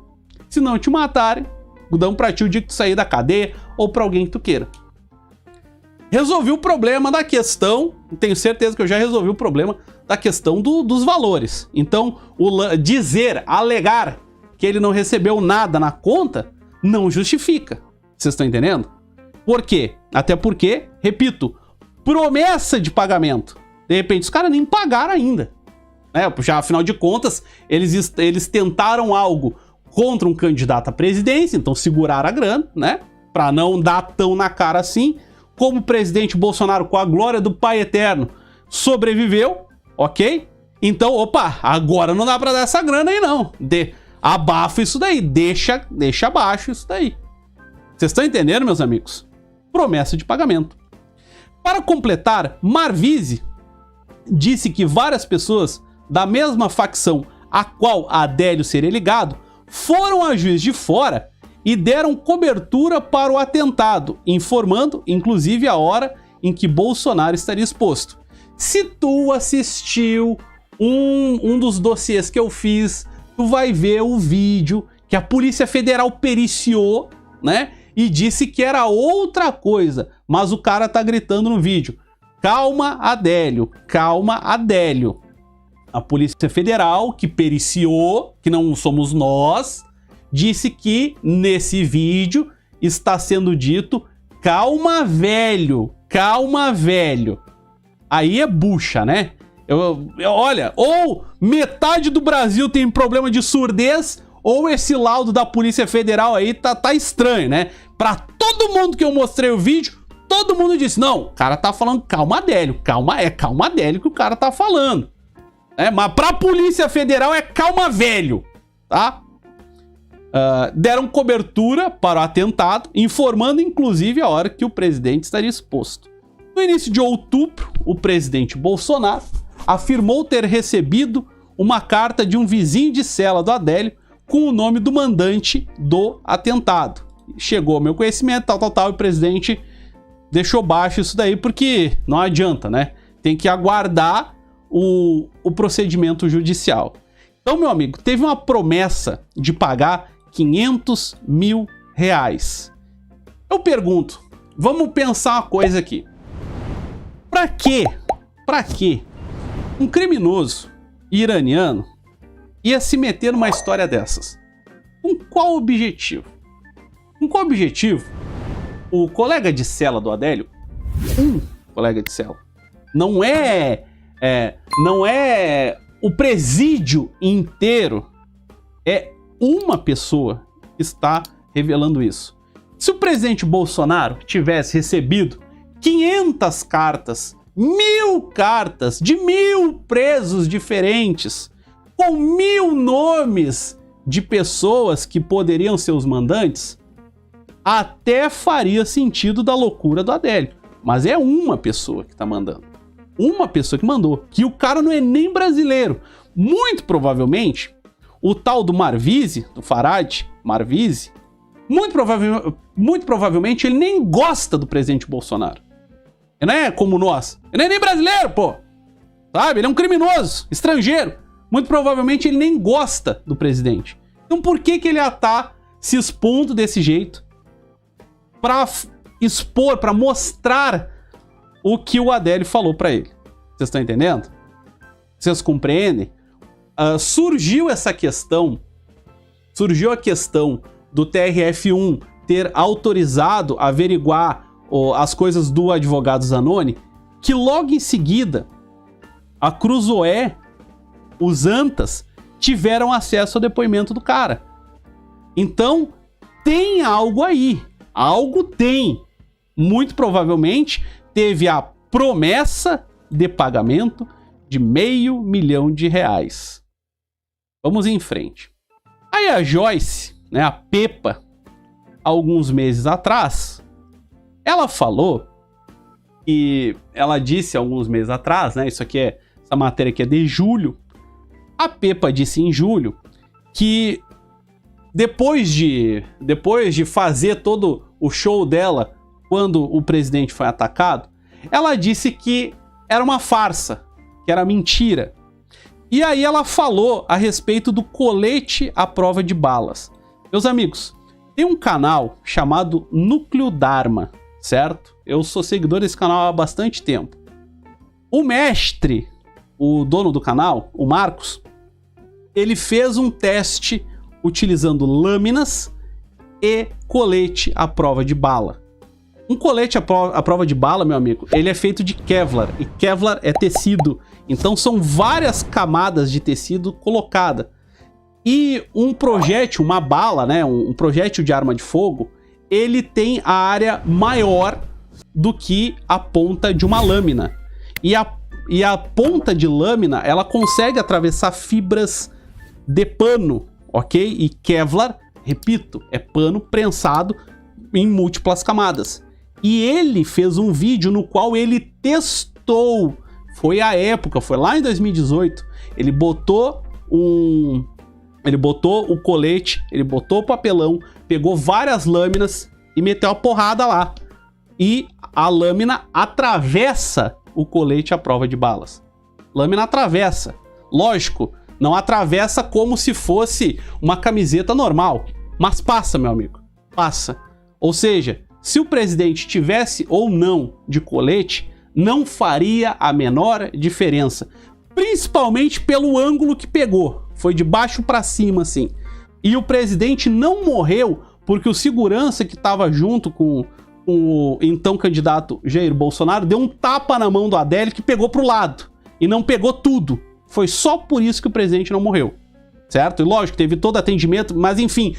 Speaker 1: Se não te matarem, damos para ti o dia que tu sair da cadeia ou para alguém que tu queira. Resolvi o problema da questão, tenho certeza que eu já resolvi o problema da questão dos valores. Então, alegar que ele não recebeu nada na conta, não justifica. Vocês estão entendendo? Por quê? Até porque, repito, promessa de pagamento. De repente, os caras nem pagaram ainda. Já, afinal de contas, eles tentaram algo contra um candidato à presidência, então seguraram a grana, né? Pra não dar tão na cara assim. Como o presidente Bolsonaro, com a glória do Pai Eterno, sobreviveu, ok? Então, opa, agora não dá pra dar essa grana aí não. Abafa isso daí, deixa abaixo isso daí. Vocês estão entendendo, meus amigos? Promessa de pagamento. Para completar, Marvisi disse que várias pessoas da mesma facção a qual Adélio seria ligado foram a Juiz de Fora e deram cobertura para o atentado, informando, inclusive, a hora em que Bolsonaro estaria exposto. Se tu assistiu um dos dossiês que eu fiz, tu vai ver o vídeo que a Polícia Federal periciou né? E disse que era outra coisa, mas o cara tá gritando no vídeo: calma, Adélio, calma, Adélio. A Polícia Federal, que periciou, que não somos nós, disse que nesse vídeo está sendo dito: calma, velho, calma, velho. Aí é bucha, né? Olha, ou metade do Brasil tem problema de surdez, ou esse laudo da Polícia Federal aí tá estranho, né? Pra todo mundo que eu mostrei o vídeo, todo mundo disse: não, o cara tá falando calma, Adélio, calma Adélio que o cara tá falando. Mas pra Polícia Federal é calma, velho, tá? Deram cobertura para o atentado, informando inclusive a hora que o presidente estaria exposto. No início de outubro, o presidente Bolsonaro afirmou ter recebido uma carta de um vizinho de cela do Adélio com o nome do mandante do atentado. Chegou ao meu conhecimento, tal, e o presidente deixou baixo isso daí porque não adianta, né? Tem que aguardar o procedimento judicial. Então, meu amigo, teve uma promessa de pagar R$500 mil. Eu pergunto, vamos pensar uma coisa aqui. Pra quê um criminoso iraniano ia se meter numa história dessas? Com qual objetivo? O colega de cela do Adélio, colega de cela, não é o presídio inteiro, é uma pessoa que está revelando isso. Se o presidente Bolsonaro tivesse recebido 500 cartas, 1000 cartas de 1000 presos diferentes, com 1000 nomes de pessoas que poderiam ser os mandantes, até faria sentido da loucura do Adélio. Mas é uma pessoa que tá mandando. Uma pessoa que mandou. Que o cara não é nem brasileiro. Muito provavelmente, o tal do Marvise, do Farhad Marvise, muito provavelmente ele nem gosta do presidente Bolsonaro. Ele não é como nós. Ele não é nem brasileiro, pô. Sabe? Ele é um criminoso, estrangeiro. Muito provavelmente ele nem gosta do presidente. Então por que ele ia estar se expondo desse jeito? Pra expor, pra mostrar o que o Adélio falou pra ele. Vocês estão entendendo? Vocês compreendem? Surgiu a questão do TRF1 ter autorizado averiguar as coisas do advogado Zanoni, que logo em seguida a Cruzoé, os Antas, tiveram acesso ao depoimento do cara. Então tem algo aí, algo tem. Muito provavelmente teve a promessa de pagamento de R$500 mil. Vamos em frente. Aí a Joyce, né, a Pepa, alguns meses atrás, ela falou e ela disse alguns meses atrás, né, essa matéria aqui é de julho, a Pepa disse em julho que depois de fazer todo o show dela quando o presidente foi atacado, ela disse que era uma farsa, que era mentira. E aí ela falou a respeito do colete à prova de balas. Meus amigos, tem um canal chamado Núcleo Dharma, certo? Eu sou seguidor desse canal há bastante tempo. O mestre, o dono do canal, o Marcos, ele fez um teste utilizando lâminas e colete à prova de bala. Um colete à prova de bala, meu amigo, ele é feito de Kevlar, e Kevlar é tecido, então são várias camadas de tecido colocada. E um projétil, uma bala, né, um projétil de arma de fogo, ele tem a área maior do que a ponta de uma lâmina. E a ponta de lâmina, ela consegue atravessar fibras de pano, ok? E Kevlar, repito, é pano prensado em múltiplas camadas. E ele fez um vídeo no qual ele testou, foi a época, foi lá em 2018, ele botou o colete, ele botou o papelão, pegou várias lâminas e meteu a porrada lá. E a lâmina atravessa o colete à prova de balas. Lâmina atravessa. Lógico, não atravessa como se fosse uma camiseta normal, mas passa, meu amigo, passa. Ou seja, se o presidente tivesse ou não de colete, não faria a menor diferença. Principalmente pelo ângulo que pegou. Foi de baixo para cima, assim. E o presidente não morreu porque o segurança que estava junto com o então candidato Jair Bolsonaro deu um tapa na mão do Adélio que pegou pro lado. E não pegou tudo. Foi só por isso que o presidente não morreu. Certo? E lógico, teve todo atendimento, mas enfim,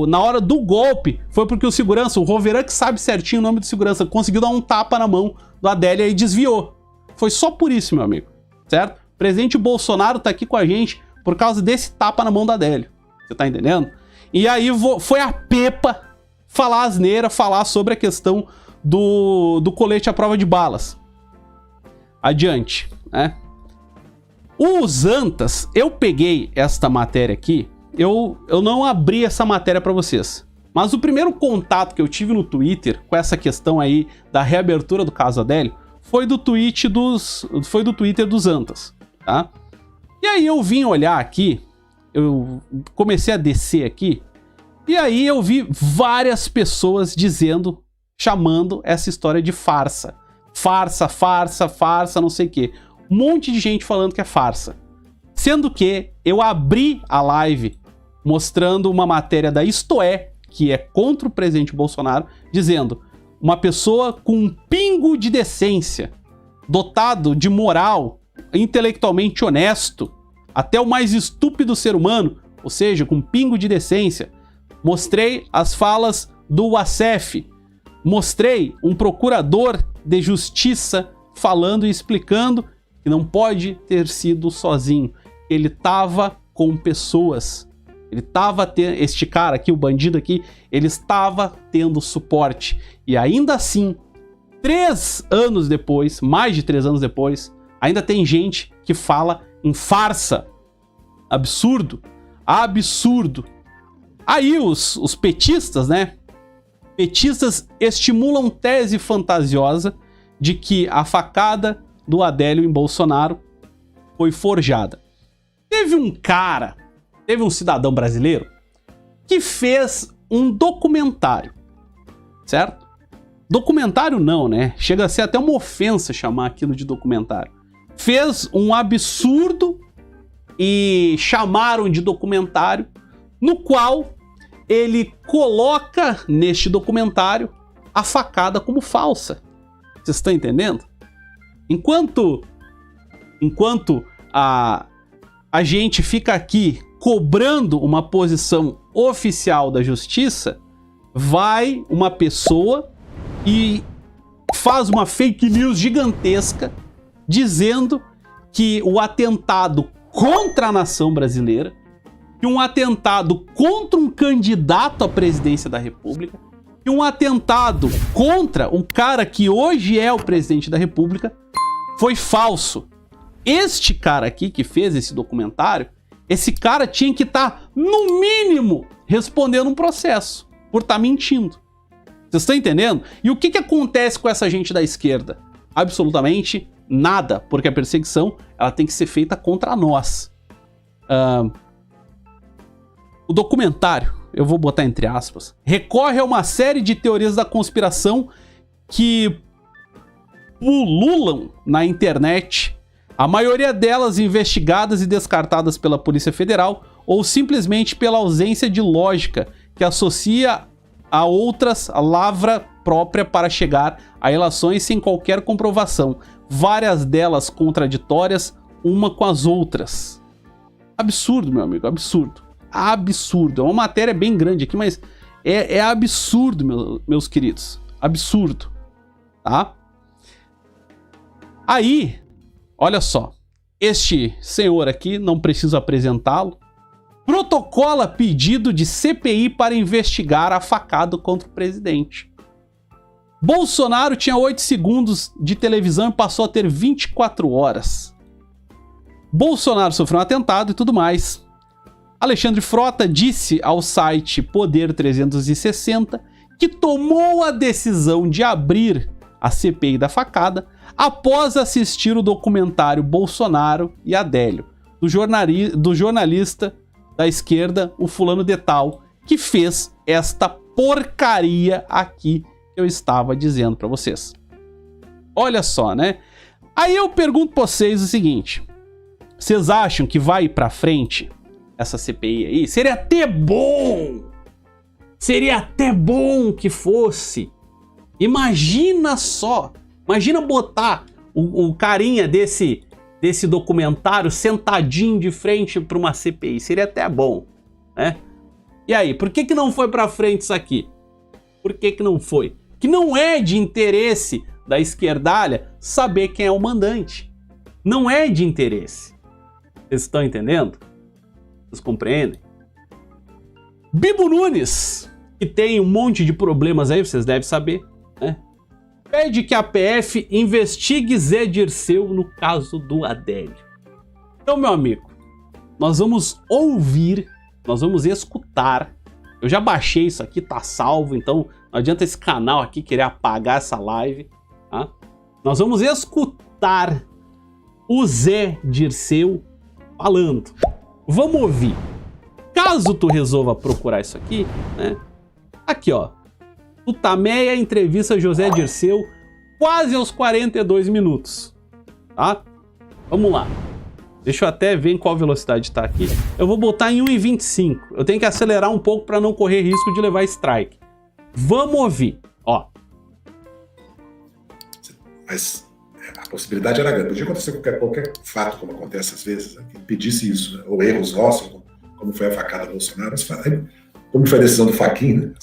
Speaker 1: na hora do golpe, foi porque o segurança, o Roveran, que sabe certinho o nome do segurança, conseguiu dar um tapa na mão do Adélio e desviou. Foi só por isso, meu amigo. Certo? O presidente Bolsonaro tá aqui com a gente por causa desse tapa na mão do Adélio. Você tá entendendo? E aí foi a Pepa falar asneira, falar sobre a questão do colete à prova de balas. Adiante, né? Os Antas, eu peguei esta matéria aqui, eu não abri essa matéria para vocês, mas o primeiro contato que eu tive no Twitter com essa questão aí da reabertura do caso Adélio foi do Twitter dos Antas, tá? E aí eu vim olhar aqui, eu comecei a descer aqui, e aí eu vi várias pessoas chamando essa história de farsa. Farsa, não sei o quê. Um monte de gente falando que é farsa. Sendo que eu abri a live mostrando uma matéria da Isto É, que é contra o presidente Bolsonaro, dizendo: uma pessoa com um pingo de decência, dotado de moral, intelectualmente honesto, até o mais estúpido ser humano, ou seja, com um pingo de decência. Mostrei as falas do Wassef, mostrei um procurador de justiça falando e explicando que não pode ter sido sozinho. Ele estava com pessoas. Ele estava tendo... Este cara aqui, o bandido aqui, ele estava tendo suporte. E ainda assim, 3 anos depois, mais de 3 anos depois, ainda tem gente que fala em farsa. Absurdo. Absurdo. Aí os petistas, né? Petistas estimulam tese fantasiosa de que a facada do Adélio em Bolsonaro foi forjada. Teve um cidadão brasileiro que fez um documentário, certo? Documentário não, né? Chega a ser até uma ofensa chamar aquilo de documentário. Fez um absurdo e chamaram de documentário, no qual ele coloca neste documentário a facada como falsa. Vocês estão entendendo? Enquanto a gente fica aqui cobrando uma posição oficial da justiça, vai uma pessoa e faz uma fake news gigantesca dizendo que o atentado contra a nação brasileira, que um atentado contra um candidato à presidência da República, que um atentado contra um cara que hoje é o presidente da República foi falso. Este cara aqui que fez esse documentário, esse cara tinha que estar, no mínimo, respondendo um processo por estar mentindo. Vocês estão entendendo? E o que acontece com essa gente da esquerda? Absolutamente nada, porque a perseguição ela tem que ser feita contra nós. O documentário, eu vou botar entre aspas, recorre a uma série de teorias da conspiração que pululam na internet, a maioria delas investigadas e descartadas pela Polícia Federal ou simplesmente pela ausência de lógica que associa a outras a lavra própria para chegar a relações sem qualquer comprovação, várias delas contraditórias uma com as outras. Absurdo, meu amigo, absurdo. Absurdo. É uma matéria bem grande aqui, mas é absurdo, meus queridos. Absurdo. Tá? Aí, olha só. Este senhor aqui, não preciso apresentá-lo, protocola pedido de CPI para investigar a facada contra o presidente. Bolsonaro tinha 8 segundos de televisão e passou a ter 24 horas. Bolsonaro sofreu um atentado e tudo mais. Alexandre Frota disse ao site Poder 360 que tomou a decisão de abrir a CPI da facada após assistir o documentário Bolsonaro e Adélio, do jornalista da esquerda, o fulano de tal, que fez esta porcaria aqui que eu estava dizendo para vocês. Olha só, né? Aí eu pergunto pra vocês o seguinte: vocês acham que vai pra frente essa CPI aí? Seria até bom! Seria até bom que fosse. Imagina só! Imagina botar o carinha desse documentário sentadinho de frente pra uma CPI. Seria até bom, né? E aí, por que não foi pra frente isso aqui? Por que não foi? Que não é de interesse da esquerdalha saber quem é o mandante. Não é de interesse. Vocês estão entendendo? Vocês compreendem? Bibo Nunes, que tem um monte de problemas aí, vocês devem saber, né? Pede que a PF investigue Zé Dirceu no caso do Adélio. Então, meu amigo, nós vamos ouvir, nós vamos escutar. Eu já baixei isso aqui, tá salvo, então não adianta esse canal aqui querer apagar essa live. Tá? Nós vamos escutar o Zé Dirceu falando. Vamos ouvir. Caso tu resolva procurar isso aqui, né? Aqui, ó. Tutameia entrevista José Dirceu quase aos 42 minutos. Tá? Vamos lá. Deixa eu até ver em qual velocidade tá aqui. Eu vou botar em 1,25. Eu tenho que acelerar um pouco para não correr risco de levar strike. Vamos ouvir. Ó.
Speaker 8: Mas a possibilidade era grande. Podia acontecer qualquer fato, como acontece às vezes, né, que impedisse isso, né? Ou erros nossos, como foi a facada do Bolsonaro, como foi a decisão do Fachin, né?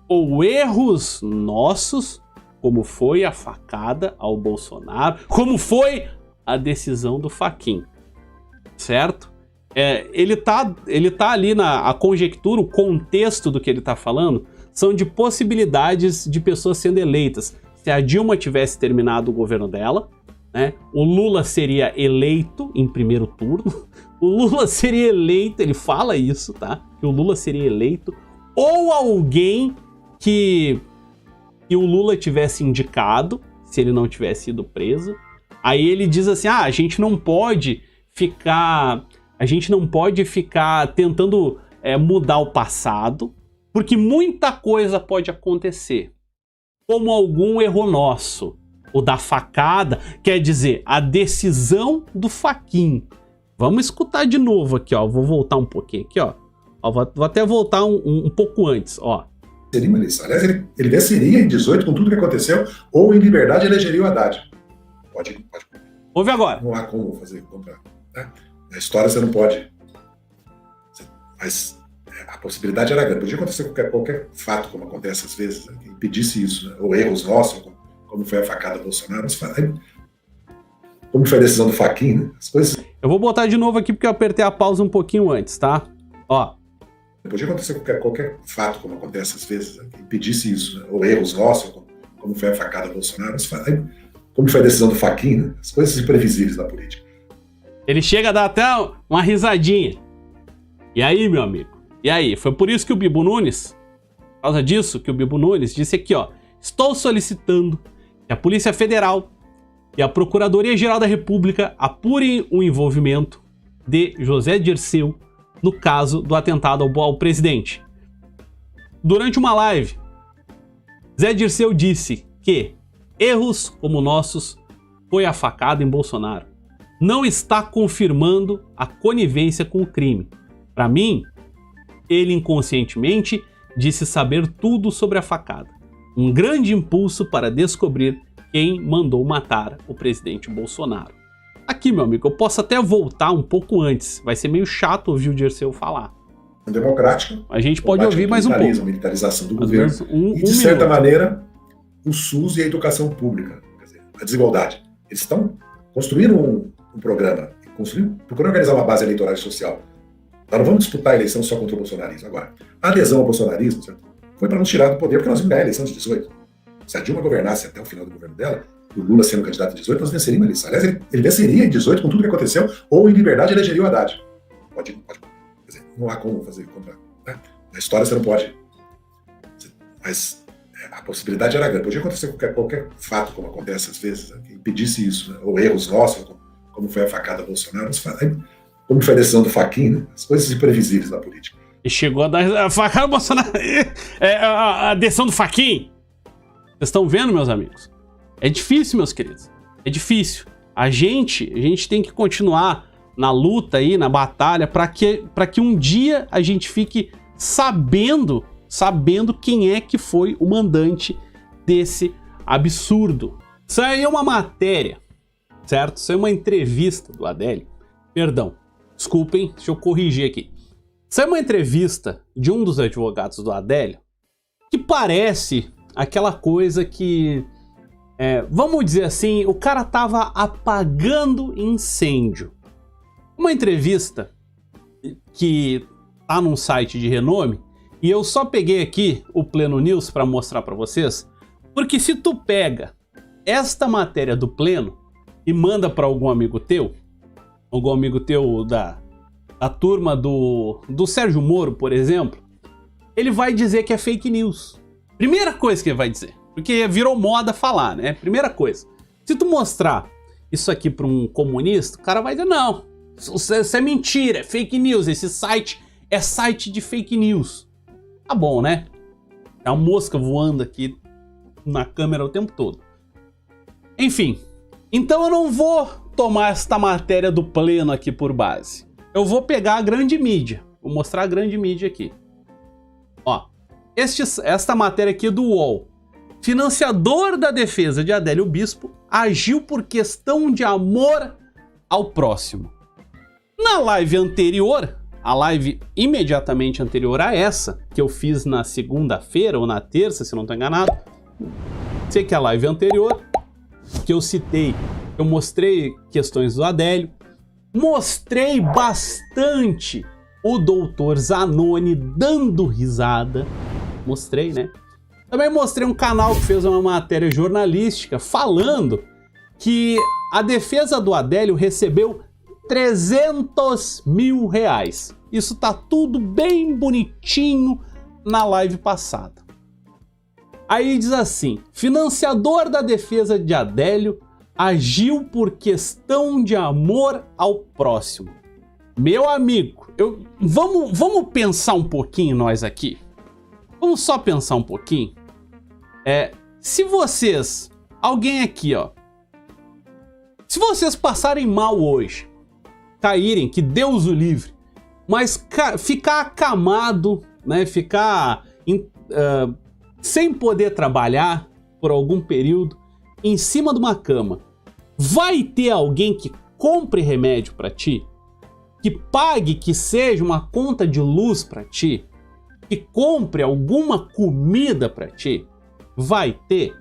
Speaker 1: Ou erros nossos, como foi a facada ao Bolsonaro, como foi a decisão do Fachin, certo? Ele tá ali a conjectura, o contexto do que ele tá falando, são de possibilidades de pessoas sendo eleitas. Se a Dilma tivesse terminado o governo dela, né, o Lula seria eleito em primeiro turno, o Lula seria eleito, ele fala isso, tá? Que o Lula seria eleito, ou alguém que o Lula tivesse indicado, se ele não tivesse sido preso. Aí ele diz assim, a gente não pode ficar tentando mudar o passado, porque muita coisa pode acontecer. Como algum erro nosso. O da facada, quer dizer, a decisão do Fachin. Vamos escutar de novo aqui, ó. Vou voltar um pouquinho aqui, ó. Vou até voltar um pouco antes, ó.
Speaker 8: Seria uma eleição. Aliás, ele venceria em 18 com tudo que aconteceu, ou em liberdade elegeria o Haddad. Pode.
Speaker 1: Ouve agora.
Speaker 8: Não há como fazer contra. Né? Na história você não pode. Mas a possibilidade era grande. Podia acontecer qualquer fato, como acontece às vezes, né, que impedisse isso, né? Ou erros nossos, como foi a facada do Bolsonaro, como foi a decisão do Fachin, né? As coisas.
Speaker 1: Eu vou botar de novo aqui porque eu apertei a pausa um pouquinho antes, tá? Ó.
Speaker 8: Podia acontecer qualquer fato, como acontece às vezes, né, que impedisse isso, né? Ou erros nossos, como foi a facada do Bolsonaro, como foi a decisão do Fachin, né? As coisas imprevisíveis da política.
Speaker 1: Ele chega a dar até uma risadinha. E aí, meu amigo? E aí? Foi por isso que o Bibo Nunes, por causa disso que o Bibo Nunes disse aqui, ó. Estou solicitando que a Polícia Federal e a Procuradoria-Geral da República apurem o envolvimento de José Dirceu no caso do atentado ao presidente. Durante uma live, Zé Dirceu disse que erros como nossos foi a facada em Bolsonaro. Não está confirmando a conivência com o crime. Para mim, ele inconscientemente disse saber tudo sobre a facada. Um grande impulso para descobrir quem mandou matar o presidente Bolsonaro. Aqui, meu amigo, eu posso até voltar um pouco antes. Vai ser meio chato ouvir o Dirceu falar.
Speaker 8: Democrática.
Speaker 1: A gente pode ouvir mais um pouco.
Speaker 8: A militarização do governo. E, de certa maneira, o SUS e a educação pública. Quer dizer, a desigualdade. Eles estão construindo um programa, procurando organizar uma base eleitoral e social. Nós não vamos disputar a eleição só contra o bolsonarismo. Agora, a adesão ao bolsonarismo, certo, foi para nos tirar do poder, porque nós vimos ganhar a eleição de 18. Se a Dilma governasse até o final do governo dela, o Lula sendo candidato em 18, nós venceríamos a eleição. Aliás, ele venceria em 18 com tudo que aconteceu, ou em liberdade elegeria o Haddad. Pode. Quer dizer, não há como fazer contra. Né? Na história você não pode. Mas a possibilidade era grande. Podia acontecer qualquer fato, como acontece às vezes, né, que impedisse isso, né? Ou erros nossos, como foi a facada do Bolsonaro, como foi a decisão do Fachin, né? As coisas imprevisíveis da política.
Speaker 1: E chegou a dar a facada do Bolsonaro. A descendo do faquinho. Vocês estão vendo, meus amigos? É difícil, meus queridos. É difícil. A gente tem que continuar na luta aí, na batalha, para que um dia a gente fique sabendo quem é que foi o mandante desse absurdo. Isso aí é uma matéria, certo? Isso é uma entrevista do Adélio. Perdão, desculpem, deixa eu corrigir aqui. Isso é uma entrevista de um dos advogados do Adélio que parece aquela coisa que, vamos dizer assim, o cara tava apagando incêndio. Uma entrevista que tá num site de renome, e eu só peguei aqui o Pleno News para mostrar para vocês, porque se tu pega esta matéria do Pleno e manda para algum amigo teu da turma do Sérgio Moro, por exemplo, ele vai dizer que é fake news. Primeira coisa que ele vai dizer, porque virou moda falar, né? Primeira coisa. Se tu mostrar isso aqui para um comunista, o cara vai dizer, não, isso é mentira, é fake news, esse site é site de fake news. Tá bom, né? É uma mosca voando aqui na câmera o tempo todo. Enfim, então eu não vou tomar esta matéria do Pleno aqui por base. Eu vou pegar a grande mídia. Vou mostrar a grande mídia aqui. Ó, esta matéria aqui é do UOL. Financiador da defesa de Adélio Bispo agiu por questão de amor ao próximo. Na live anterior, a live imediatamente anterior a essa, que eu fiz na segunda-feira ou na terça, se não estou enganado, sei que a live anterior, que eu citei, eu mostrei questões do Adélio, mostrei bastante o doutor Zanoni dando risada, mostrei, né? Também mostrei um canal que fez uma matéria jornalística falando que a defesa do Adélio recebeu 300 mil reais. Isso tá tudo bem bonitinho na live passada. Aí diz assim, financiador da defesa de Adélio agiu por questão de amor ao próximo. Meu amigo, vamos pensar um pouquinho nós aqui. Vamos só pensar um pouquinho. Se vocês, alguém aqui, ó, se vocês passarem mal hoje, caírem, que Deus o livre, mas ficar acamado, né, ficar sem poder trabalhar por algum período, em cima de uma cama, vai ter alguém que compre remédio para ti? Que pague, que seja uma conta de luz para ti? Que compre alguma comida para ti? Vai ter?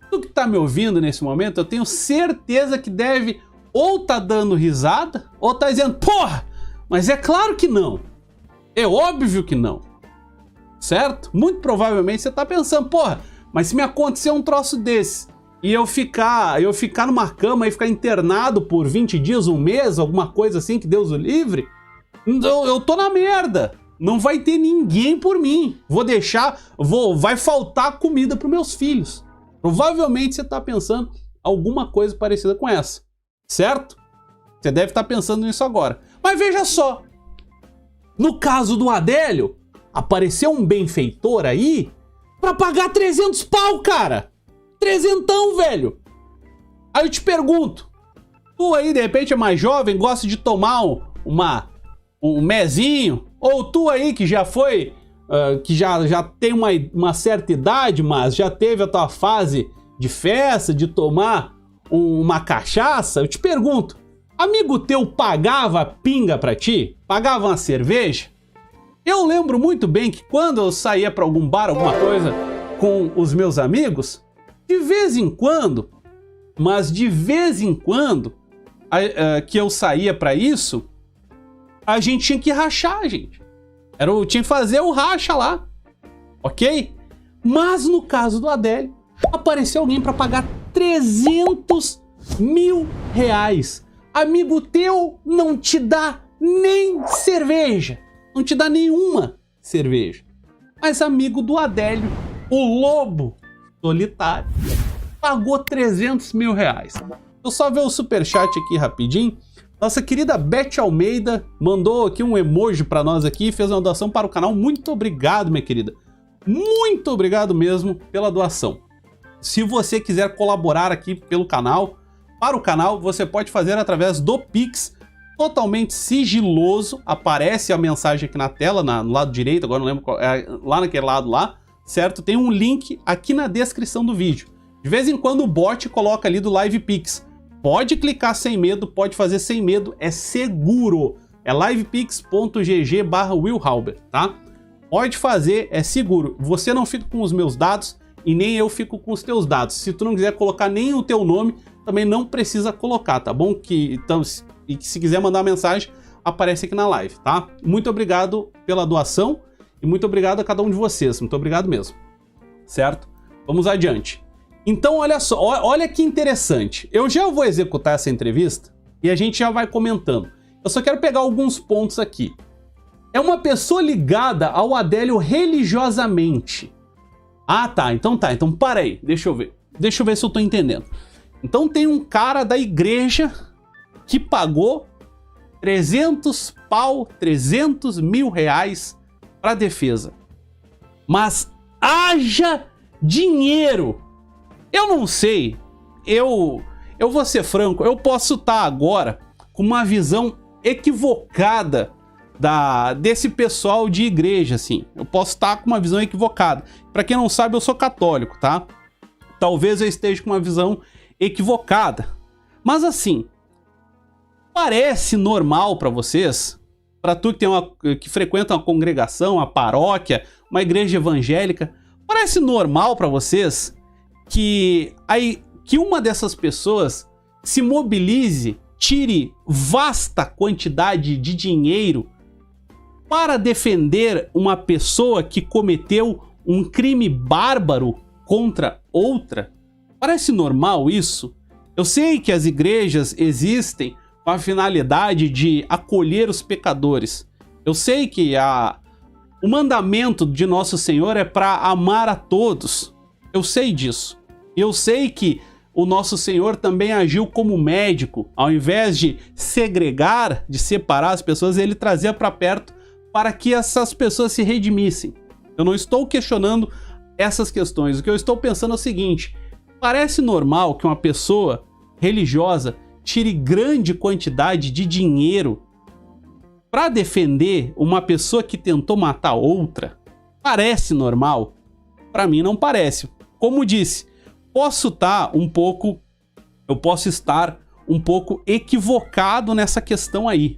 Speaker 1: Tu que tá me ouvindo nesse momento, eu tenho certeza que deve ou tá dando risada, ou tá dizendo, porra, mas é claro que não. É óbvio que não. Certo? Muito provavelmente você tá pensando, porra, mas se me acontecer um troço desse, e eu ficar numa cama e ficar internado por 20 dias, um mês, alguma coisa assim, que Deus o livre, eu tô na merda. Não vai ter ninguém por mim. Vai faltar comida pros meus filhos. Provavelmente você tá pensando alguma coisa parecida com essa. Certo? Você deve estar pensando nisso agora. Mas veja só. No caso do Adélio, apareceu um benfeitor aí pra pagar 300 pau, cara. 300, velho. Aí eu te pergunto. Tu aí, de repente, é mais jovem, gosta de tomar um mezinho. Ou tu aí que já foi, que já tem uma certa idade, mas já teve a tua fase de festa, de tomar uma cachaça, eu te pergunto, amigo teu pagava pinga pra ti? Pagava uma cerveja? Eu lembro muito bem que quando eu saía pra algum bar, alguma coisa, com os meus amigos, de vez em quando, que eu saía pra isso, a gente tinha que rachar, gente. Tinha que fazer o racha lá, ok? Mas no caso do Adélio, apareceu alguém pra pagar 300 mil reais. Amigo teu não te dá nem cerveja. Não te dá nenhuma cerveja. Mas amigo do Adélio, o lobo solitário, pagou 300 mil reais. Eu só ver o superchat aqui rapidinho. Nossa querida Beth Almeida mandou aqui um emoji para nós aqui, fez uma doação para o canal. Muito obrigado, minha querida. Muito obrigado mesmo pela doação. Se você quiser colaborar aqui pelo canal, para o canal, você pode fazer através do Pix, totalmente sigiloso. Aparece a mensagem aqui na tela, no lado direito, agora não lembro qual, lá naquele lado lá, certo? Tem um link aqui na descrição do vídeo. De vez em quando o bot coloca ali do Live Pix. Pode clicar sem medo, pode fazer sem medo, é seguro. É livepix.gg/willhalber, tá? Pode fazer, é seguro. Você não fica com os meus dados e nem eu fico com os teus dados. Se tu não quiser colocar nem o teu nome, também não precisa colocar, tá bom? Então, e se quiser mandar mensagem, aparece aqui na live, tá? Muito obrigado pela doação e muito obrigado a cada um de vocês. Muito obrigado mesmo, certo? Vamos adiante. Então, olha só, olha que interessante. Eu já vou executar essa entrevista e a gente já vai comentando. Eu só quero pegar alguns pontos aqui. É uma pessoa ligada ao Adélio religiosamente. Ah, tá. Então para aí. Deixa eu ver se eu tô entendendo. Então tem um cara da igreja que pagou 300 mil reais pra defesa. Mas haja dinheiro! Eu não sei, eu vou ser franco, eu posso estar agora com uma visão equivocada desse pessoal de igreja, assim. Eu posso estar com uma visão equivocada. Pra quem não sabe, eu sou católico, tá? Talvez eu esteja com uma visão equivocada. Mas assim, parece normal pra vocês, pra tu que frequenta uma congregação, uma paróquia, uma igreja evangélica, parece normal pra vocês que uma dessas pessoas se mobilize, tire vasta quantidade de dinheiro para defender uma pessoa que cometeu um crime bárbaro contra outra? Parece normal isso? Eu sei que as igrejas existem com a finalidade de acolher os pecadores. Eu sei que o mandamento de Nosso Senhor é para amar a todos. Eu sei disso. Eu sei que o Nosso Senhor também agiu como médico. Ao invés de segregar, de separar as pessoas, ele trazia para perto para que essas pessoas se redimissem. Eu não estou questionando essas questões. O que eu estou pensando é o seguinte: parece normal que uma pessoa religiosa tire grande quantidade de dinheiro para defender uma pessoa que tentou matar outra? Parece normal? Para mim não parece. Como disse, eu posso estar um pouco equivocado nessa questão aí.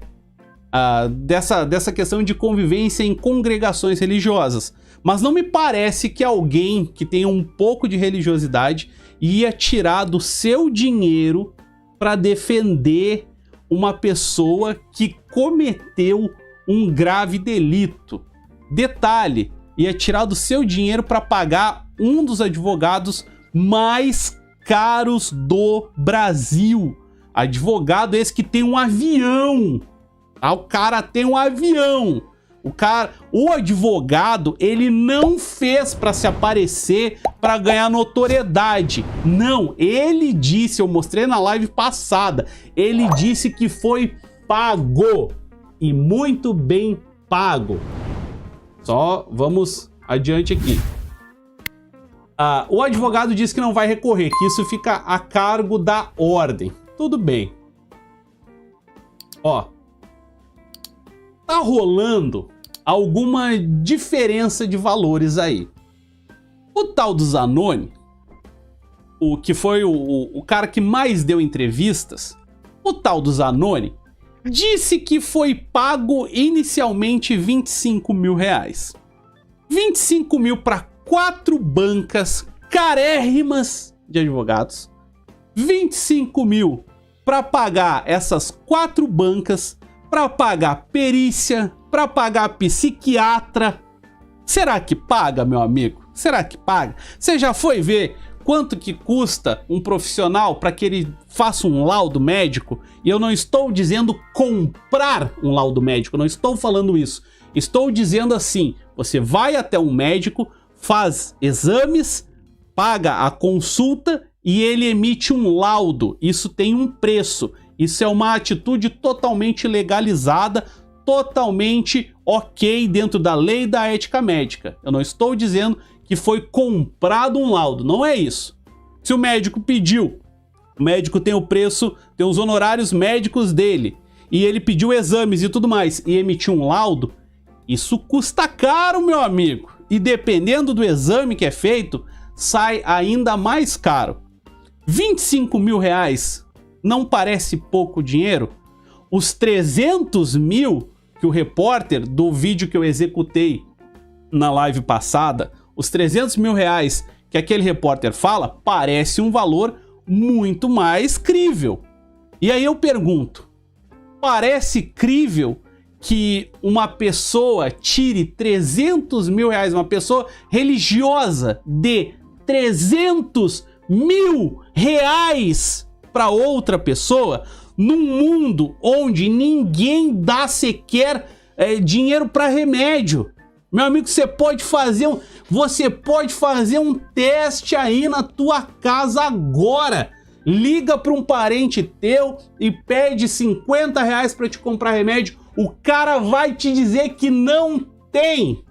Speaker 1: Dessa questão de convivência em congregações religiosas. Mas não me parece que alguém que tenha um pouco de religiosidade ia tirar do seu dinheiro para defender uma pessoa que cometeu um grave delito. Detalhe, ia tirar do seu dinheiro para pagar um dos advogados mais caros do Brasil. Advogado esse que tem um avião. O cara tem um avião. O advogado, ele não fez para se aparecer, para ganhar notoriedade. Não, ele disse, eu mostrei na live passada, ele disse que foi pago. E muito bem pago. Só vamos adiante aqui. O advogado disse que não vai recorrer, que isso fica a cargo da ordem. Tudo bem. Ó, tá rolando alguma diferença de valores aí. O tal do Zanoni, que foi o cara que mais deu entrevistas, o tal do Zanoni disse que foi pago inicialmente 25 mil reais. 25 mil para 4 bancas carérrimas de advogados. 25 mil para pagar essas 4 bancas, para pagar perícia, para pagar psiquiatra. Será que paga, meu amigo? Será que paga? Você já foi ver quanto que custa um profissional para que ele faça um laudo médico? E eu não estou dizendo comprar um laudo médico, não estou falando isso. Estou dizendo assim, você vai até um médico, faz exames, paga a consulta e ele emite um laudo. Isso tem um preço. Isso é uma atitude totalmente legalizada, totalmente ok dentro da lei da ética médica. Eu não estou dizendo que foi comprado um laudo, não é isso. Se o médico pediu, o médico tem o preço, tem os honorários médicos dele, e ele pediu exames e tudo mais, e emitiu um laudo, isso custa caro, meu amigo. E dependendo do exame que é feito, sai ainda mais caro. 25 mil reais não parece pouco dinheiro? Os 300 mil que o repórter do vídeo que eu executei na live passada, os 300 mil reais que aquele repórter fala, parece um valor muito mais crível. E aí eu pergunto, parece crível que uma pessoa tire 300 mil reais, uma pessoa religiosa dê 300 mil reais para outra pessoa, num mundo onde ninguém dá sequer dinheiro para remédio? Meu amigo, você pode fazer um teste aí na tua casa agora. Liga para um parente teu e pede 50 reais para te comprar remédio. O cara vai te dizer que não tem.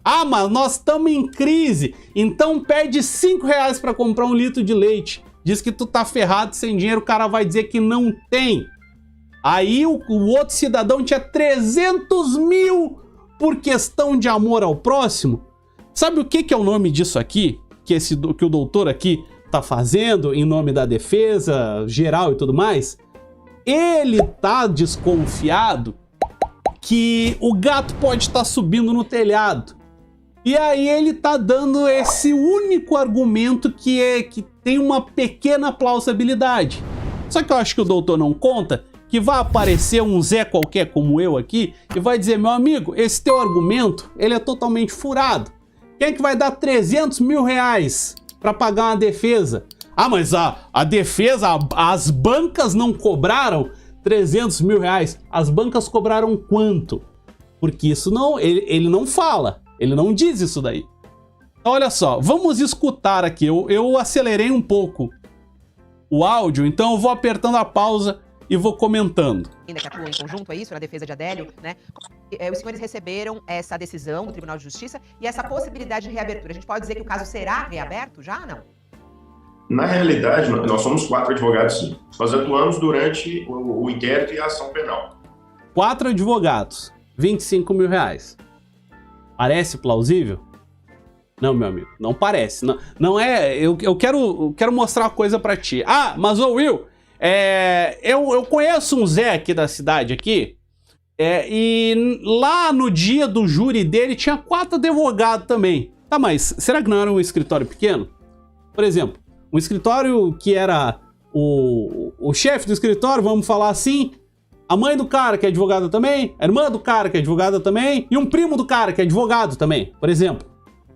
Speaker 1: Ah, mas nós estamos em crise. Então pede 5 reais para comprar um litro de leite. Diz que tu tá ferrado, sem dinheiro, o cara vai dizer que não tem. Aí o outro cidadão tinha 300 mil por questão de amor ao próximo. Sabe o que é o nome disso aqui? Que o doutor aqui tá fazendo em nome da defesa geral e tudo mais? Ele tá desconfiado que o gato pode estar subindo no telhado. E aí ele tá dando esse único argumento que tem uma pequena plausibilidade. Só que eu acho que o doutor não conta que vai aparecer um Zé qualquer como eu aqui e vai dizer, meu amigo, esse teu argumento, ele é totalmente furado. Quem é que vai dar 300 mil reais para pagar uma defesa? Ah, mas a defesa, as bancas não cobraram 300 mil reais. As bancas cobraram quanto? Porque isso não, ele não fala, ele não diz isso daí. Então, olha só, vamos escutar aqui. Eu acelerei um pouco o áudio, então eu vou apertando a pausa e vou comentando.
Speaker 9: Ainda que atuam em conjunto, é isso, na defesa de Adélio, né? Os senhores receberam essa decisão do Tribunal de Justiça e essa possibilidade de reabertura. A gente pode dizer que o caso será reaberto já, não?
Speaker 7: Na realidade, nós somos 4 advogados, sim. Nós atuamos durante o inquérito e a ação penal.
Speaker 1: 4 advogados, 25 mil reais. Parece plausível? Não, meu amigo, não parece. Não é. Eu quero mostrar uma coisa pra ti. Ah, mas ô Will, eu conheço um Zé aqui da cidade aqui. E lá no dia do júri dele tinha 4 advogados também. Tá, mas será que não era um escritório pequeno? Por exemplo, um escritório que era o chefe do escritório, vamos falar assim, a mãe do cara que é advogada também, a irmã do cara que é advogada também, e um primo do cara que é advogado também, por exemplo.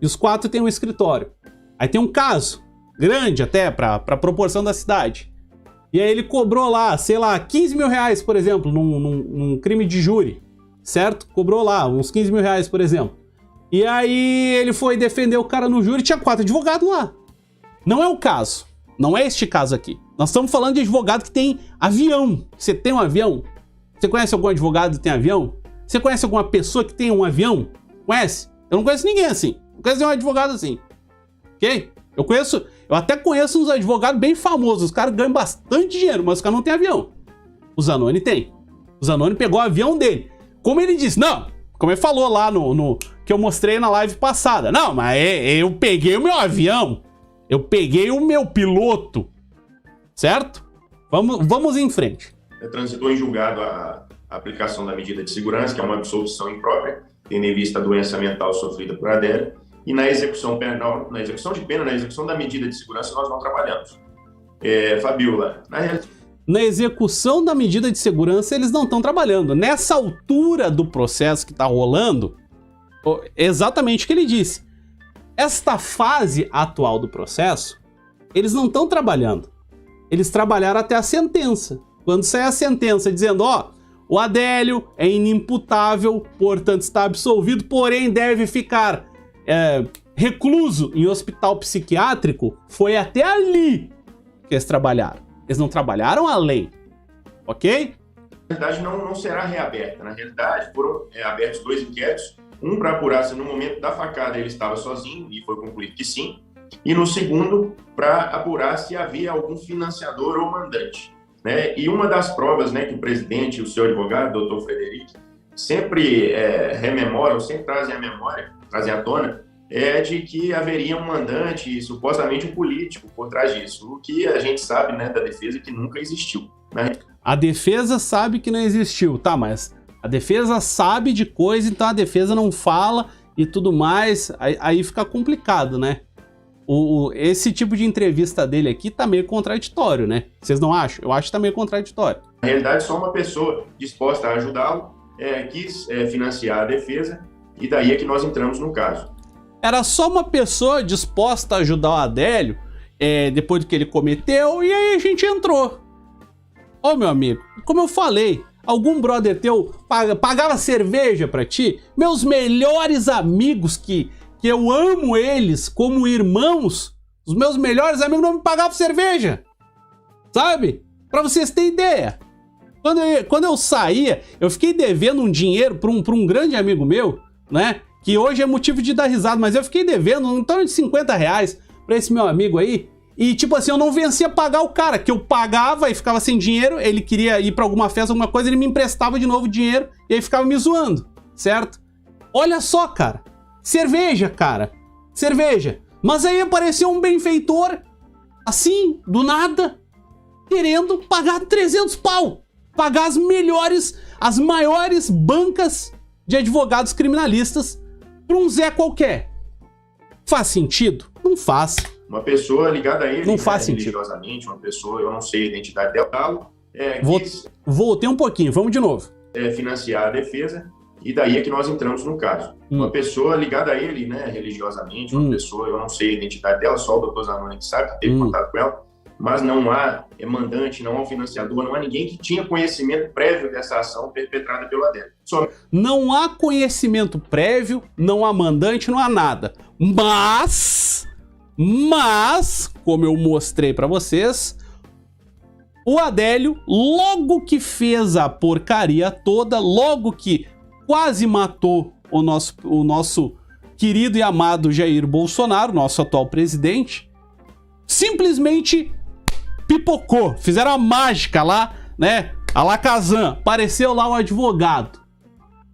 Speaker 1: E os 4 têm um escritório. Aí tem um caso, grande até, pra proporção da cidade. E aí ele cobrou lá, sei lá, 15 mil reais, por exemplo, num crime de júri, certo? Cobrou lá, uns 15 mil reais, por exemplo. E aí ele foi defender o cara no júri e tinha 4 advogados lá. Não é o caso. Não é este caso aqui. Nós estamos falando de advogado que tem avião. Você tem um avião? Você conhece algum advogado que tem avião? Você conhece alguma pessoa que tem um avião? Conhece? Eu não conheço ninguém assim. Não conheço nenhum advogado assim. Ok? Eu até conheço uns advogados bem famosos. Os caras ganham bastante dinheiro, mas os caras não têm avião. O Zanoni tem. O Zanoni pegou o avião dele. Como ele disse, não, como ele falou lá no que eu mostrei na live passada. Não, mas eu peguei o meu avião. Eu peguei o meu piloto. Certo? Vamos em frente.
Speaker 7: Transitou em julgado a aplicação da medida de segurança, que é uma absolvição imprópria, tendo em vista a doença mental sofrida por Adélio. E na execução penal, na execução de pena, na execução da medida de segurança, nós não trabalhamos. Fabiola,
Speaker 1: na execução da medida de segurança, eles não estão trabalhando. Nessa altura do processo que está rolando, exatamente o que ele disse. Esta fase atual do processo, eles não estão trabalhando. Eles trabalharam até a sentença. Quando sair a sentença dizendo, o Adélio é inimputável, portanto está absolvido, porém deve ficar recluso em hospital psiquiátrico, foi até ali que eles trabalharam. Eles não trabalharam além. ok?
Speaker 10: Na realidade, não será reaberta. Na realidade, foram abertos 2 inquéritos, um para apurar se no momento da facada ele estava sozinho, e foi concluído que sim, e no segundo, para apurar se havia algum financiador ou mandante. Né? E uma das provas, né, que o presidente e o seu advogado, doutor Frederico, sempre rememoram, sempre trazem à memória, trazem à tona, é de que haveria um mandante e supostamente um político por trás disso, o que a gente sabe, né, da defesa que nunca existiu. Né?
Speaker 1: A defesa sabe que não existiu, tá, mas a defesa sabe de coisa, então a defesa não fala e tudo mais, aí fica complicado, né? Esse tipo de entrevista dele aqui tá meio contraditório, né? Vocês não acham? Eu acho que tá meio contraditório.
Speaker 10: Na realidade, só uma pessoa disposta a ajudá-lo quis financiar a defesa, e daí é que nós entramos no caso.
Speaker 1: Era só uma pessoa disposta a ajudar o Adélio depois do que ele cometeu, e aí a gente entrou. Ô, meu amigo, como eu falei, algum brother teu pagava cerveja pra ti? Meus melhores amigos, que eu amo eles como irmãos, os meus melhores amigos não me pagavam cerveja. Sabe? Pra vocês terem ideia. Quando eu saía, eu fiquei devendo um dinheiro pra um grande amigo meu, né? Que hoje é motivo de dar risada, mas eu fiquei devendo em torno de 50 reais pra esse meu amigo aí. E tipo assim, eu não vencia pagar o cara, que eu pagava e ficava sem dinheiro, ele queria ir pra alguma festa, alguma coisa, ele me emprestava de novo dinheiro e aí ficava me zoando, certo? Olha só, cara. Cerveja, cara. Cerveja. Mas aí apareceu um benfeitor, assim, do nada, querendo pagar 300 pau. Pagar as maiores bancas de advogados criminalistas pra um Zé qualquer. Faz sentido? Não faz.
Speaker 10: Uma pessoa ligada a ele,
Speaker 1: não faz sentido.
Speaker 10: Religiosamente, uma pessoa, eu não sei a identidade dela,
Speaker 1: voltei um pouquinho, vamos de novo.
Speaker 10: Financiar a defesa, e daí é que nós entramos no caso. Uma pessoa ligada a ele, né, religiosamente, uma pessoa, eu não sei a identidade dela, só o doutor Zanoni que sabe, que teve contato com ela, mas não há mandante, não há financiador, não há ninguém que tinha conhecimento prévio dessa ação perpetrada pelo Adélio.
Speaker 1: Não há conhecimento prévio, não há mandante, não há nada. Mas, como eu mostrei pra vocês, o Adélio, logo que fez a porcaria toda, logo que quase matou o nosso querido e amado Jair Bolsonaro, nosso atual presidente, simplesmente pipocou, fizeram a mágica lá, né? A Lacazan, apareceu lá o advogado,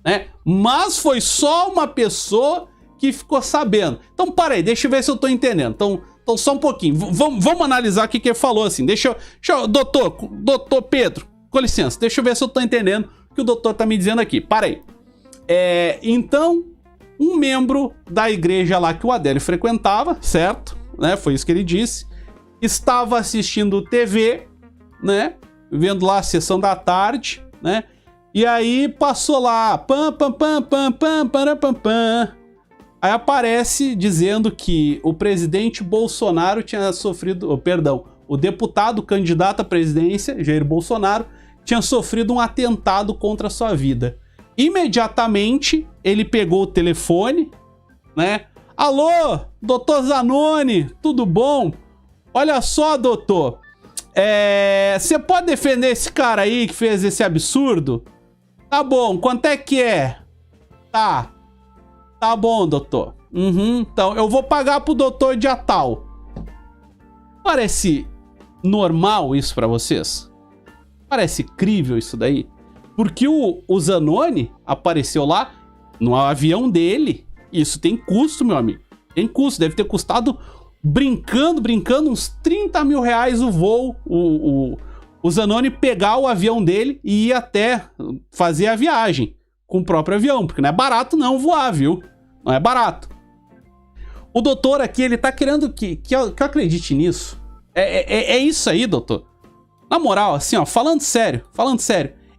Speaker 1: né? Mas foi só uma pessoa que ficou sabendo. Então, para aí, deixa eu ver se eu tô entendendo. Então só um pouquinho. Vamos analisar o que ele falou assim. Deixa eu, doutor Pedro, com licença, deixa eu ver se eu tô entendendo o que o doutor tá me dizendo aqui. Para aí. Então, um membro da igreja lá que o Adélio frequentava, certo? Né? Foi isso que ele disse. Estava assistindo TV, né? Vendo lá a sessão da tarde, né? E aí passou lá, pam. Aí aparece dizendo que o presidente Bolsonaro tinha sofrido, o deputado candidato à presidência, Jair Bolsonaro, tinha sofrido um atentado contra a sua vida. Imediatamente, ele pegou o telefone, né? Alô, doutor Zanoni, tudo bom? Olha só, doutor, você pode defender esse cara aí que fez esse absurdo? Tá bom, quanto é que é? Tá bom, doutor. Então, eu vou pagar pro doutor dia tal. Parece normal isso pra vocês? Parece crível isso daí? Porque o Zanoni apareceu lá no avião dele. Isso tem custo, meu amigo. Tem custo, deve ter custado, brincando, uns 30 mil reais o voo. O Zanoni pegar o avião dele e ir até fazer a viagem com o próprio avião, porque não é barato não voar, viu? Não é barato. O doutor aqui, ele tá querendo que eu acredite nisso. É isso aí, doutor. Na moral, assim, ó, falando sério,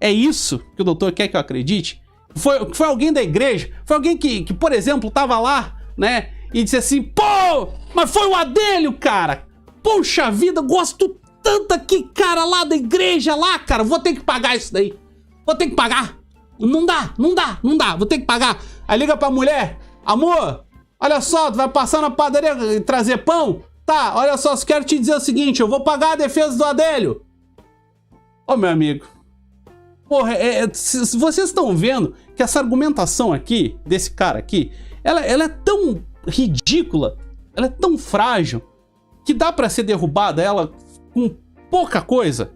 Speaker 1: é isso que o doutor quer que eu acredite? Foi alguém da igreja? Foi alguém que, por exemplo, tava lá, né? E disse assim, pô, mas foi o Adélio, cara. Poxa vida, gosto tanto aqui, cara, lá da igreja, lá, cara. Vou ter que pagar isso daí. Vou ter que pagar. Não dá. Vou ter que pagar. Aí liga pra mulher. Amor, olha só, tu vai passar na padaria e trazer pão? Tá, olha só, quero te dizer o seguinte, eu vou pagar a defesa do Adélio. Ô, meu amigo, Porra, se vocês estão vendo que essa argumentação aqui, desse cara aqui, ela é tão ridícula, ela é tão frágil, que dá pra ser derrubada ela com pouca coisa,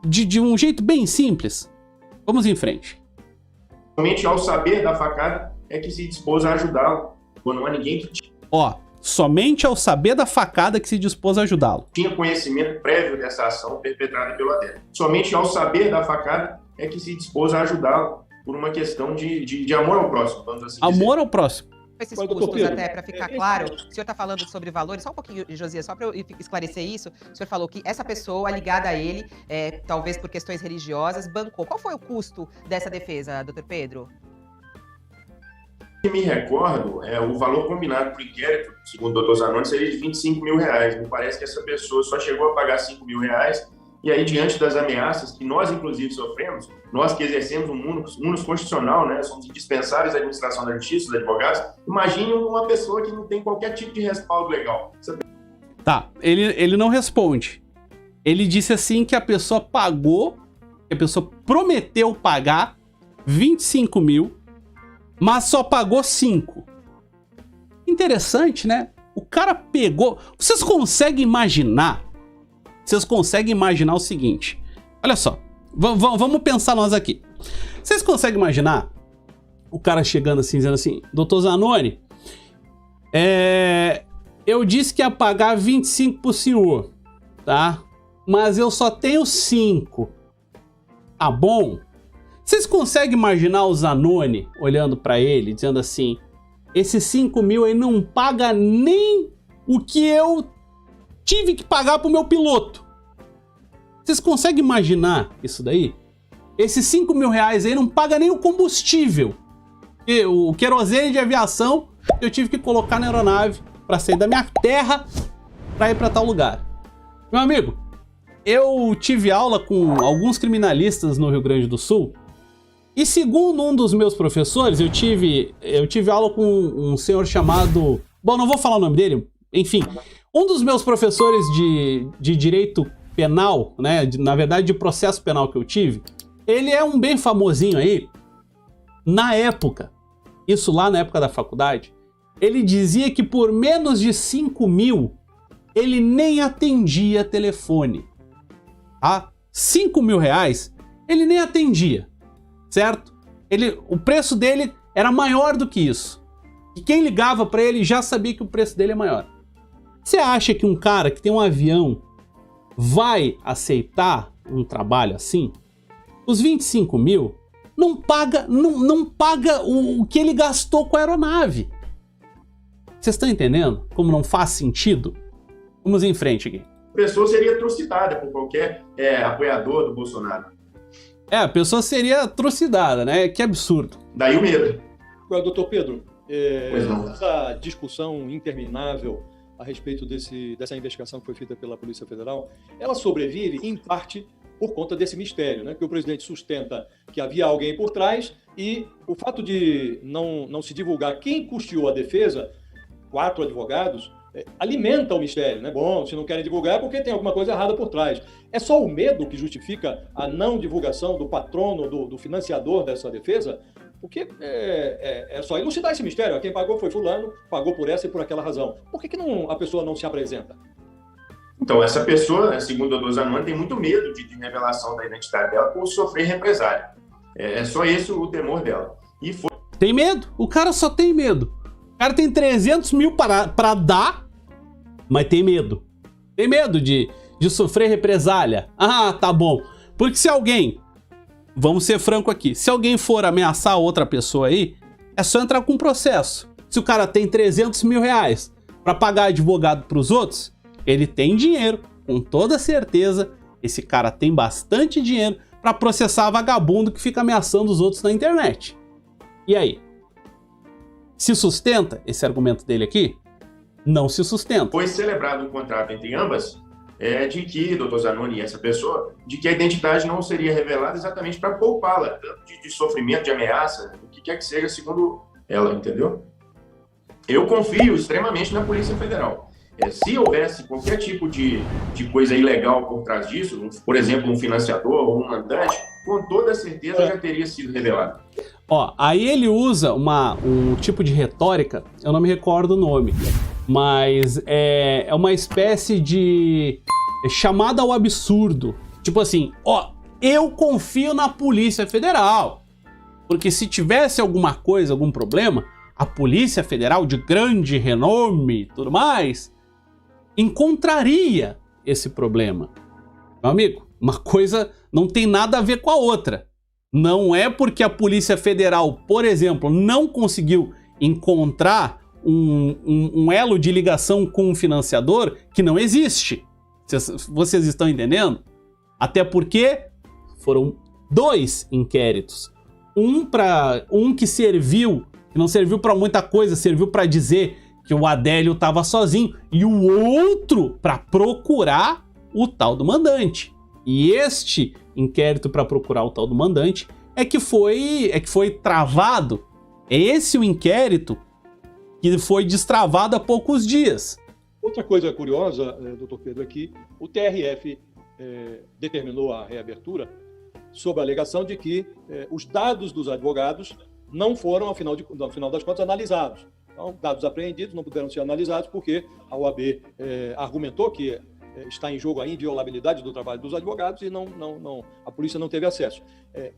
Speaker 1: de um jeito bem simples. Vamos em frente.
Speaker 10: Somente ao saber da facada é que se dispôs a ajudá-lo, quando não há ninguém que
Speaker 1: somente ao saber da facada que se dispôs a ajudá-lo.
Speaker 10: Tinha conhecimento prévio dessa ação perpetrada pelo Adélio. Somente ao saber da facada é que se dispôs a ajudá-lo por uma questão de amor ao próximo, vamos assim dizer.
Speaker 1: Amor ao próximo.
Speaker 9: Esses custos, até para ficar claro, o senhor está falando sobre valores, só um pouquinho, Josias, só para eu esclarecer isso, o senhor falou que essa pessoa ligada a ele, talvez por questões religiosas, bancou. Qual foi o custo dessa defesa, doutor Pedro?
Speaker 10: Que me recordo, o valor combinado por inquérito, segundo o doutor Zanoni, seria de R$25 mil. Me parece que essa pessoa só chegou a pagar R$5 mil, e aí, diante das ameaças que nós, inclusive, sofremos, nós que exercemos um munus constitucional, né, somos indispensáveis à administração da justiça, dos advogados, imagine uma pessoa que não tem qualquer tipo de respaldo legal.
Speaker 1: Tá, ele não responde. Ele disse assim que a pessoa pagou, que a pessoa prometeu pagar 25 mil, mas só pagou 5. Interessante, né? O cara pegou... Vocês conseguem imaginar o seguinte. Olha só. Vamos pensar nós aqui. Vocês conseguem imaginar o cara chegando assim, dizendo assim: doutor Zanoni, eu disse que ia pagar 25 pro senhor, tá? Mas eu só tenho 5. Tá bom? Vocês conseguem imaginar o Zanoni olhando pra ele, dizendo assim: esses 5 mil aí não paga nem o que eu tive que pagar pro meu piloto. Vocês conseguem imaginar isso daí? Esses 5 mil reais aí não paga nem o combustível. E o querosene de aviação eu tive que colocar na aeronave pra sair da minha terra pra ir pra tal lugar. Meu amigo, eu tive aula com alguns criminalistas no Rio Grande do Sul. E segundo um dos meus professores, eu tive aula com um senhor chamado... Bom, não vou falar o nome dele. Enfim, um dos meus professores de direito penal, né? Na verdade, de processo penal que eu tive, ele é um bem famosinho aí. Na época, isso lá na época da faculdade, ele dizia que por menos de 5 mil, ele nem atendia telefone. Tá? 5 mil reais, ele nem atendia. Certo? O preço dele era maior do que isso. E quem ligava pra ele já sabia que o preço dele é maior. Você acha que um cara que tem um avião vai aceitar um trabalho assim? Os 25 mil não paga o que ele gastou com a aeronave. Vocês estão entendendo como não faz sentido? Vamos em frente aqui.
Speaker 10: A pessoa seria trucidada por qualquer apoiador do Bolsonaro.
Speaker 1: A pessoa seria trucidada, né? Que absurdo.
Speaker 10: Daí o medo.
Speaker 11: Agora, doutor Pedro, essa discussão interminável a respeito dessa investigação que foi feita pela Polícia Federal, ela sobrevive, em parte, por conta desse mistério, né? Que o presidente sustenta que havia alguém por trás e o fato de não se divulgar quem custeou a defesa, 4 advogados, alimenta o mistério, né? Bom, se não querem divulgar é porque tem alguma coisa errada por trás. É só o medo que justifica a não divulgação do patrono, do financiador dessa defesa? Porque é só elucidar esse mistério. Quem pagou foi fulano, pagou por essa e por aquela razão. Por que a pessoa não se apresenta?
Speaker 10: Então, essa pessoa, segundo o doutor Zanoni, tem muito medo de revelação da identidade dela por sofrer represália. É só esse o temor dela.
Speaker 1: Tem medo? O cara só tem medo. O cara tem 300 mil pra dar, mas tem medo. Tem medo de sofrer represália. Ah, tá bom. Porque se alguém... Vamos ser franco aqui. Se alguém for ameaçar outra pessoa aí, é só entrar com um processo. Se o cara tem 300 mil reais pra pagar advogado pros outros, ele tem dinheiro, com toda certeza. Esse cara tem bastante dinheiro pra processar vagabundo que fica ameaçando os outros na internet. E aí? Se sustenta esse argumento dele aqui? Não se sustenta.
Speaker 10: Foi celebrado um contrato entre ambas, de que, doutor Zanoni e essa pessoa, de que a identidade não seria revelada exatamente para poupá-la tanto de sofrimento, de ameaça, o que quer que seja, segundo ela, entendeu? Eu confio extremamente na Polícia Federal. Se houvesse qualquer tipo de coisa ilegal por trás disso, por exemplo, um financiador ou um mandante, com toda certeza já teria sido revelado.
Speaker 1: Ó, aí ele usa um tipo de retórica, eu não me recordo o nome, mas é uma espécie de chamada ao absurdo. Tipo assim, ó, eu confio na Polícia Federal, porque se tivesse alguma coisa, algum problema, a Polícia Federal de grande renome e tudo mais, encontraria esse problema. Meu amigo, uma coisa não tem nada a ver com a outra. Não é porque a Polícia Federal, por exemplo, não conseguiu encontrar um elo de ligação com um financiador que não existe. Vocês estão entendendo? Até porque foram 2 inquéritos. Um que não serviu para muita coisa, serviu para dizer que o Adélio estava sozinho, e o outro para procurar o tal do mandante. E este inquérito para procurar o tal do mandante é que foi travado. É esse o inquérito que foi destravado há poucos dias.
Speaker 11: Outra coisa curiosa, doutor Pedro, é que o TRF determinou a reabertura sob a alegação de que os dados dos advogados não foram, ao final das contas, analisados. Então, dados apreendidos não puderam ser analisados porque a OAB argumentou que está em jogo a inviolabilidade do trabalho dos advogados e a polícia não teve acesso.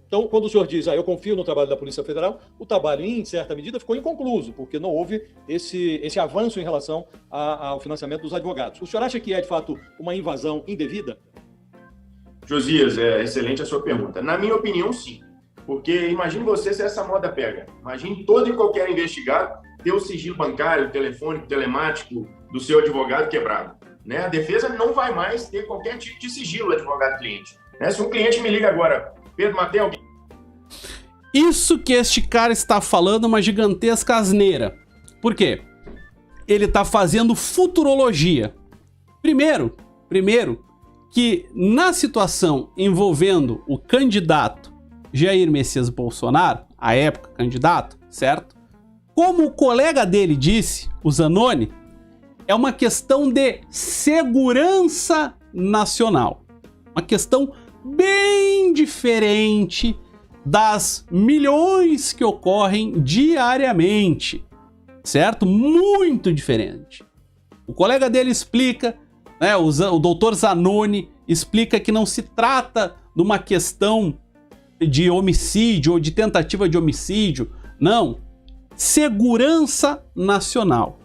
Speaker 11: Então, quando o senhor diz, eu confio no trabalho da Polícia Federal, o trabalho, em certa medida, ficou inconcluso, porque não houve esse avanço em relação ao financiamento dos advogados. O senhor acha que é, de fato, uma invasão indevida?
Speaker 10: Josias, é excelente a sua pergunta. Na minha opinião, sim. Porque imagine você se essa moda pega. Imagine todo e qualquer investigado ter o sigilo bancário, telefônico, telemático do seu advogado quebrado. Né? A defesa não vai mais ter qualquer tipo de sigilo advogado-cliente. Né? Se um cliente me liga agora, Pedro, matei alguém.
Speaker 1: Isso que este cara está falando é uma gigantesca asneira. Por quê? Ele está fazendo futurologia. Primeiro, que na situação envolvendo o candidato Jair Messias Bolsonaro, à época candidato, certo? Como o colega dele disse, o Zanoni, é uma questão de segurança nacional. Uma questão bem diferente das milhões que ocorrem diariamente, certo? Muito diferente. O colega dele explica, né, o doutor Zanoni explica que não se trata de uma questão de homicídio ou de tentativa de homicídio, não. Segurança nacional,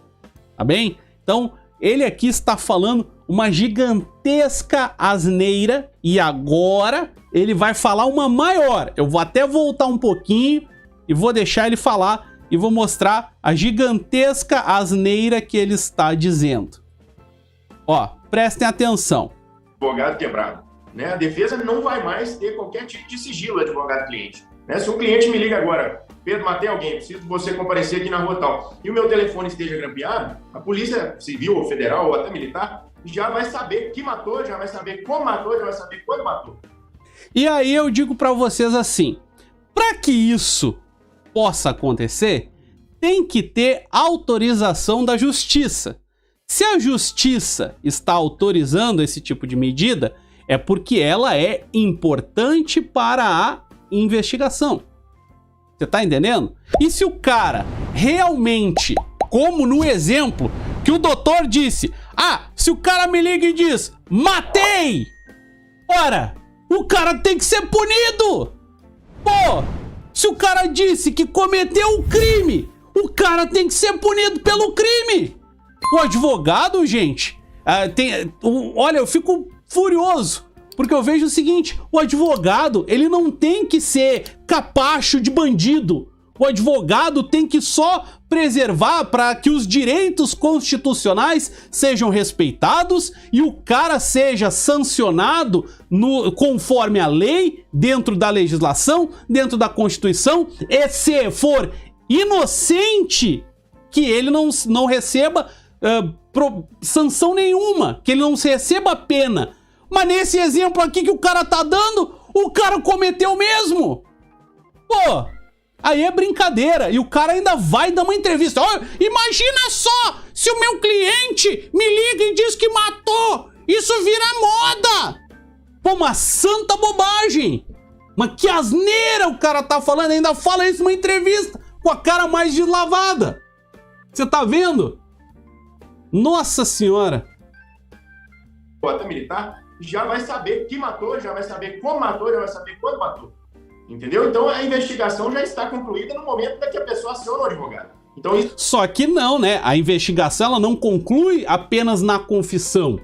Speaker 1: tá bem? Então, ele aqui está falando uma gigantesca asneira e agora ele vai falar uma maior. Eu vou até voltar um pouquinho e vou deixar ele falar e vou mostrar a gigantesca asneira que ele está dizendo. Ó, prestem atenção.
Speaker 10: Advogado quebrado. Né? A defesa não vai mais ter qualquer tipo de sigilo advogado-cliente. Né? Se um cliente me liga agora, Pedro, matei alguém, preciso de você comparecer aqui na rua tal, e o meu telefone esteja grampeado, a polícia civil ou federal ou até militar já vai saber que matou, já vai saber como matou, já vai saber quando matou.
Speaker 1: E aí eu digo para vocês assim, para que isso possa acontecer, tem que ter autorização da justiça. Se a justiça está autorizando esse tipo de medida, é porque ela é importante para a investigação. Você tá entendendo? E se o cara realmente, como no exemplo que o doutor disse, se o cara me liga e diz, matei! Ora, o cara tem que ser punido! Pô, se o cara disse que cometeu um crime, o cara tem que ser punido pelo crime! O advogado, gente, olha, eu fico furioso, porque eu vejo o seguinte, o advogado, ele não tem que ser capacho de bandido. O advogado tem que só preservar para que os direitos constitucionais sejam respeitados e o cara seja sancionado conforme a lei, dentro da legislação, dentro da Constituição, e se for inocente, que ele não receba sanção nenhuma, que ele não receba pena. Mas nesse exemplo aqui que o cara tá dando, o cara cometeu mesmo. Pô, Aí é brincadeira. E o cara ainda vai dar uma entrevista. Ó, imagina só se o meu cliente me liga e diz que matou. Isso vira moda. Pô, uma santa bobagem. Mas que asneira o cara tá falando. Ainda fala isso numa entrevista com a cara mais deslavada. Você tá vendo? Nossa senhora.
Speaker 10: Bota militar já vai saber que matou, já vai saber como matou, já vai saber quando matou. Entendeu? Então a investigação já está concluída no momento em que a pessoa aciona o advogado. Então, isso...
Speaker 1: Só que não, né? A investigação ela não conclui apenas na confissão.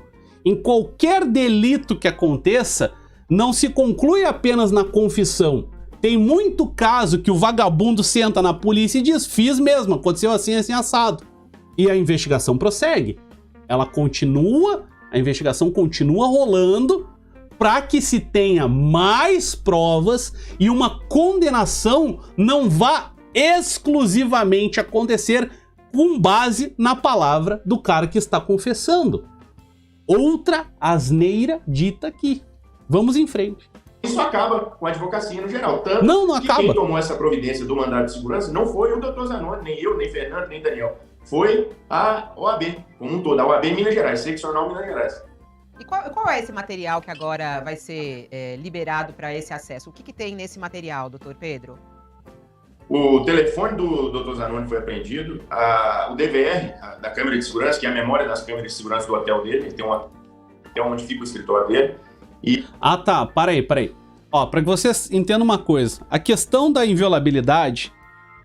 Speaker 1: Em qualquer delito que aconteça, não se conclui apenas na confissão. Tem muito caso que o vagabundo senta na polícia e diz, fiz mesmo, aconteceu assim, assim, assado. E a investigação prossegue. Ela continua, a investigação continua rolando para que se tenha mais provas e uma condenação não vá exclusivamente acontecer com base na palavra do cara que está confessando. Outra asneira dita aqui. Vamos em frente.
Speaker 10: Isso acaba com a advocacia no geral. Tanto
Speaker 1: não
Speaker 10: que
Speaker 1: acaba.
Speaker 10: Quem tomou essa providência do mandado de segurança não foi o Dr. Zanoni, nem eu, nem Fernando, nem Daniel. Foi a OAB, como um todo, a OAB Minas Gerais, seccional Minas Gerais.
Speaker 9: E qual é esse material que agora vai ser liberado para esse acesso? O que tem nesse material, doutor Pedro?
Speaker 10: O telefone do Dr. Zanoni foi apreendido, o DVR da câmera de segurança, que é a memória das câmeras de segurança do hotel dele, ele tem um hotel onde fica o escritório dele.
Speaker 1: Ah, tá, para aí. Ó, para que vocês entendam uma coisa, a questão da inviolabilidade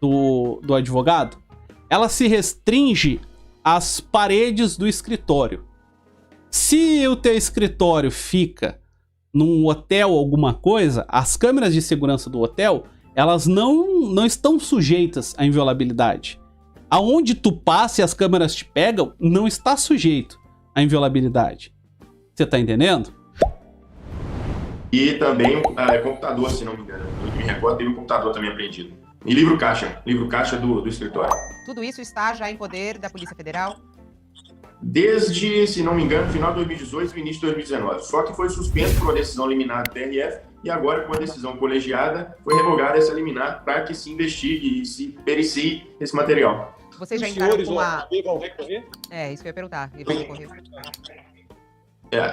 Speaker 1: do advogado, ela se restringe às paredes do escritório. Se o teu escritório fica num hotel ou alguma coisa, as câmeras de segurança do hotel, elas não estão sujeitas à inviolabilidade. Aonde tu passa e as câmeras te pegam, não está sujeito à inviolabilidade. Você tá entendendo?
Speaker 10: E também computador, se não me engano. Eu me recordo, teve um computador também apreendido. E livro caixa do escritório.
Speaker 9: Tudo isso está já em poder da Polícia Federal?
Speaker 10: Desde, se não me engano, final de 2018 e início de 2019. Só que foi suspenso por uma decisão liminar do TRF e agora, com a decisão colegiada, foi revogada essa liminar para que se investigue e se pericie esse material.
Speaker 9: Vocês já entraram com uma...
Speaker 11: vão recorrer?
Speaker 9: Isso que eu ia perguntar. Ele vai recorrer?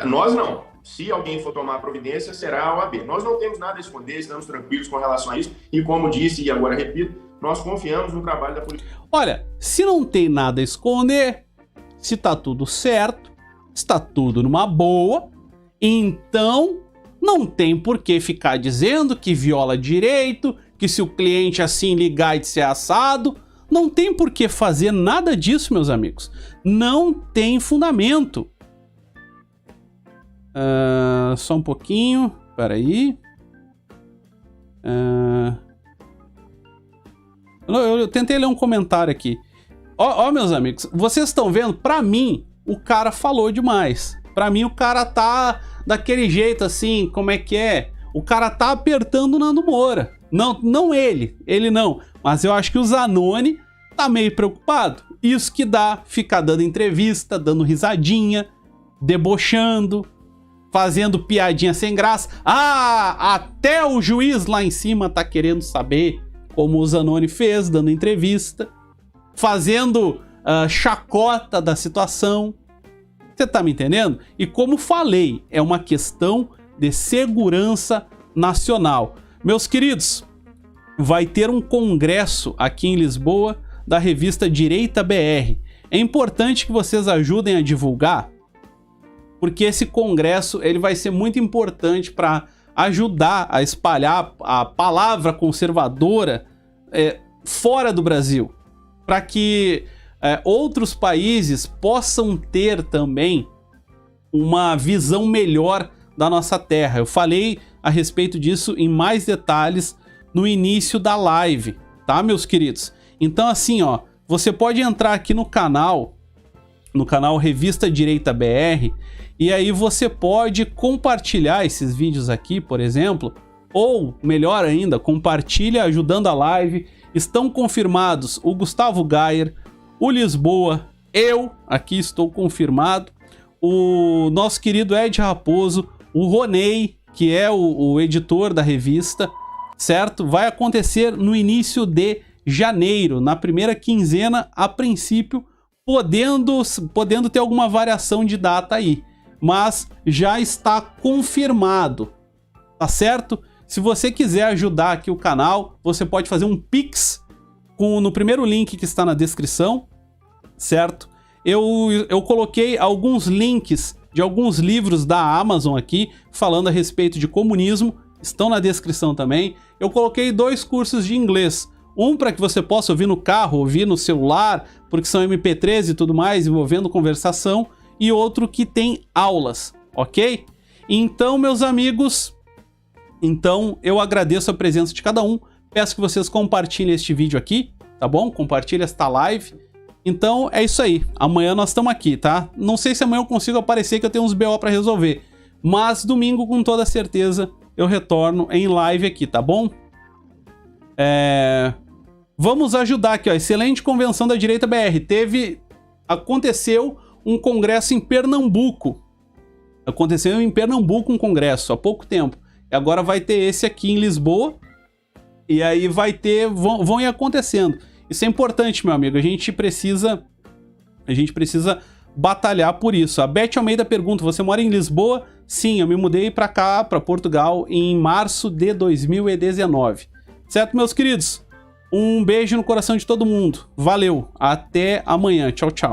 Speaker 10: Nós não. Se alguém for tomar providência, será a OAB. Nós não temos nada a esconder, estamos tranquilos com relação a isso. E como disse, e agora repito, nós confiamos no trabalho da polícia.
Speaker 1: Olha, se não tem nada a esconder, se tá tudo certo, está tudo numa boa, então não tem por que ficar dizendo que viola direito, que se o cliente assim ligar e ser assado, não tem por que fazer nada disso, meus amigos. Não tem fundamento. Só um pouquinho, peraí. Eu tentei ler um comentário aqui. Ó, meus amigos, vocês estão vendo? Pra mim, o cara falou demais. Pra mim, o cara tá daquele jeito assim, como é que é? O cara tá apertando o Nando Moura. Não ele não. Mas eu acho que o Zanoni tá meio preocupado. Isso que dá ficar dando entrevista, dando risadinha, debochando, fazendo piadinha sem graça. Até o juiz lá em cima tá querendo saber como o Zanoni fez, dando entrevista, fazendo chacota da situação. Você tá me entendendo? E como falei, é uma questão de segurança nacional. Meus queridos, vai ter um congresso aqui em Lisboa da revista Direita BR. É importante que vocês ajudem a divulgar, porque esse congresso ele vai ser muito importante para ajudar a espalhar a palavra conservadora fora do Brasil, para que outros países possam ter também uma visão melhor da nossa terra. Eu falei a respeito disso em mais detalhes no início da live, tá, meus queridos? Então assim, ó, você pode entrar aqui no canal Revista Direita BR, e aí você pode compartilhar esses vídeos aqui, por exemplo, ou melhor ainda, compartilha ajudando a live. Estão confirmados o Gustavo Gayer, o Lisboa, eu aqui estou confirmado, o nosso querido Ed Raposo, o Ronei, que é o editor da revista. certo? Vai acontecer no início de janeiro, na primeira quinzena, a princípio, podendo ter alguma variação de data aí, mas já está confirmado, tá certo? Se você quiser ajudar aqui o canal, você pode fazer um Pix no primeiro link que está na descrição, certo? Eu coloquei alguns links de alguns livros da Amazon aqui, falando a respeito de comunismo, estão na descrição também. Eu coloquei 2 cursos de inglês, um para que você possa ouvir no carro, ouvir no celular, porque são MP3 e tudo mais, envolvendo conversação, e outro que tem aulas, ok? Então, meus amigos, eu agradeço a presença de cada um, peço que vocês compartilhem este vídeo aqui, tá bom? Compartilhe esta live. Então, é isso aí. Amanhã nós estamos aqui, tá? Não sei se amanhã eu consigo aparecer, que eu tenho uns BO para resolver, mas domingo, com toda certeza, eu retorno em live aqui, tá bom? Vamos ajudar aqui, ó. Excelente convenção da direita BR. Aconteceu um congresso em Pernambuco. Aconteceu em Pernambuco um congresso há pouco tempo. E agora vai ter esse aqui em Lisboa. E aí vai ter... Vão ir acontecendo. Isso é importante, meu amigo. A gente precisa batalhar por isso. A Beth Almeida pergunta, você mora em Lisboa? Sim, eu me mudei para cá, para Portugal, em março de 2019. Certo, meus queridos? Um beijo no coração de todo mundo. Valeu. Até amanhã. Tchau, tchau.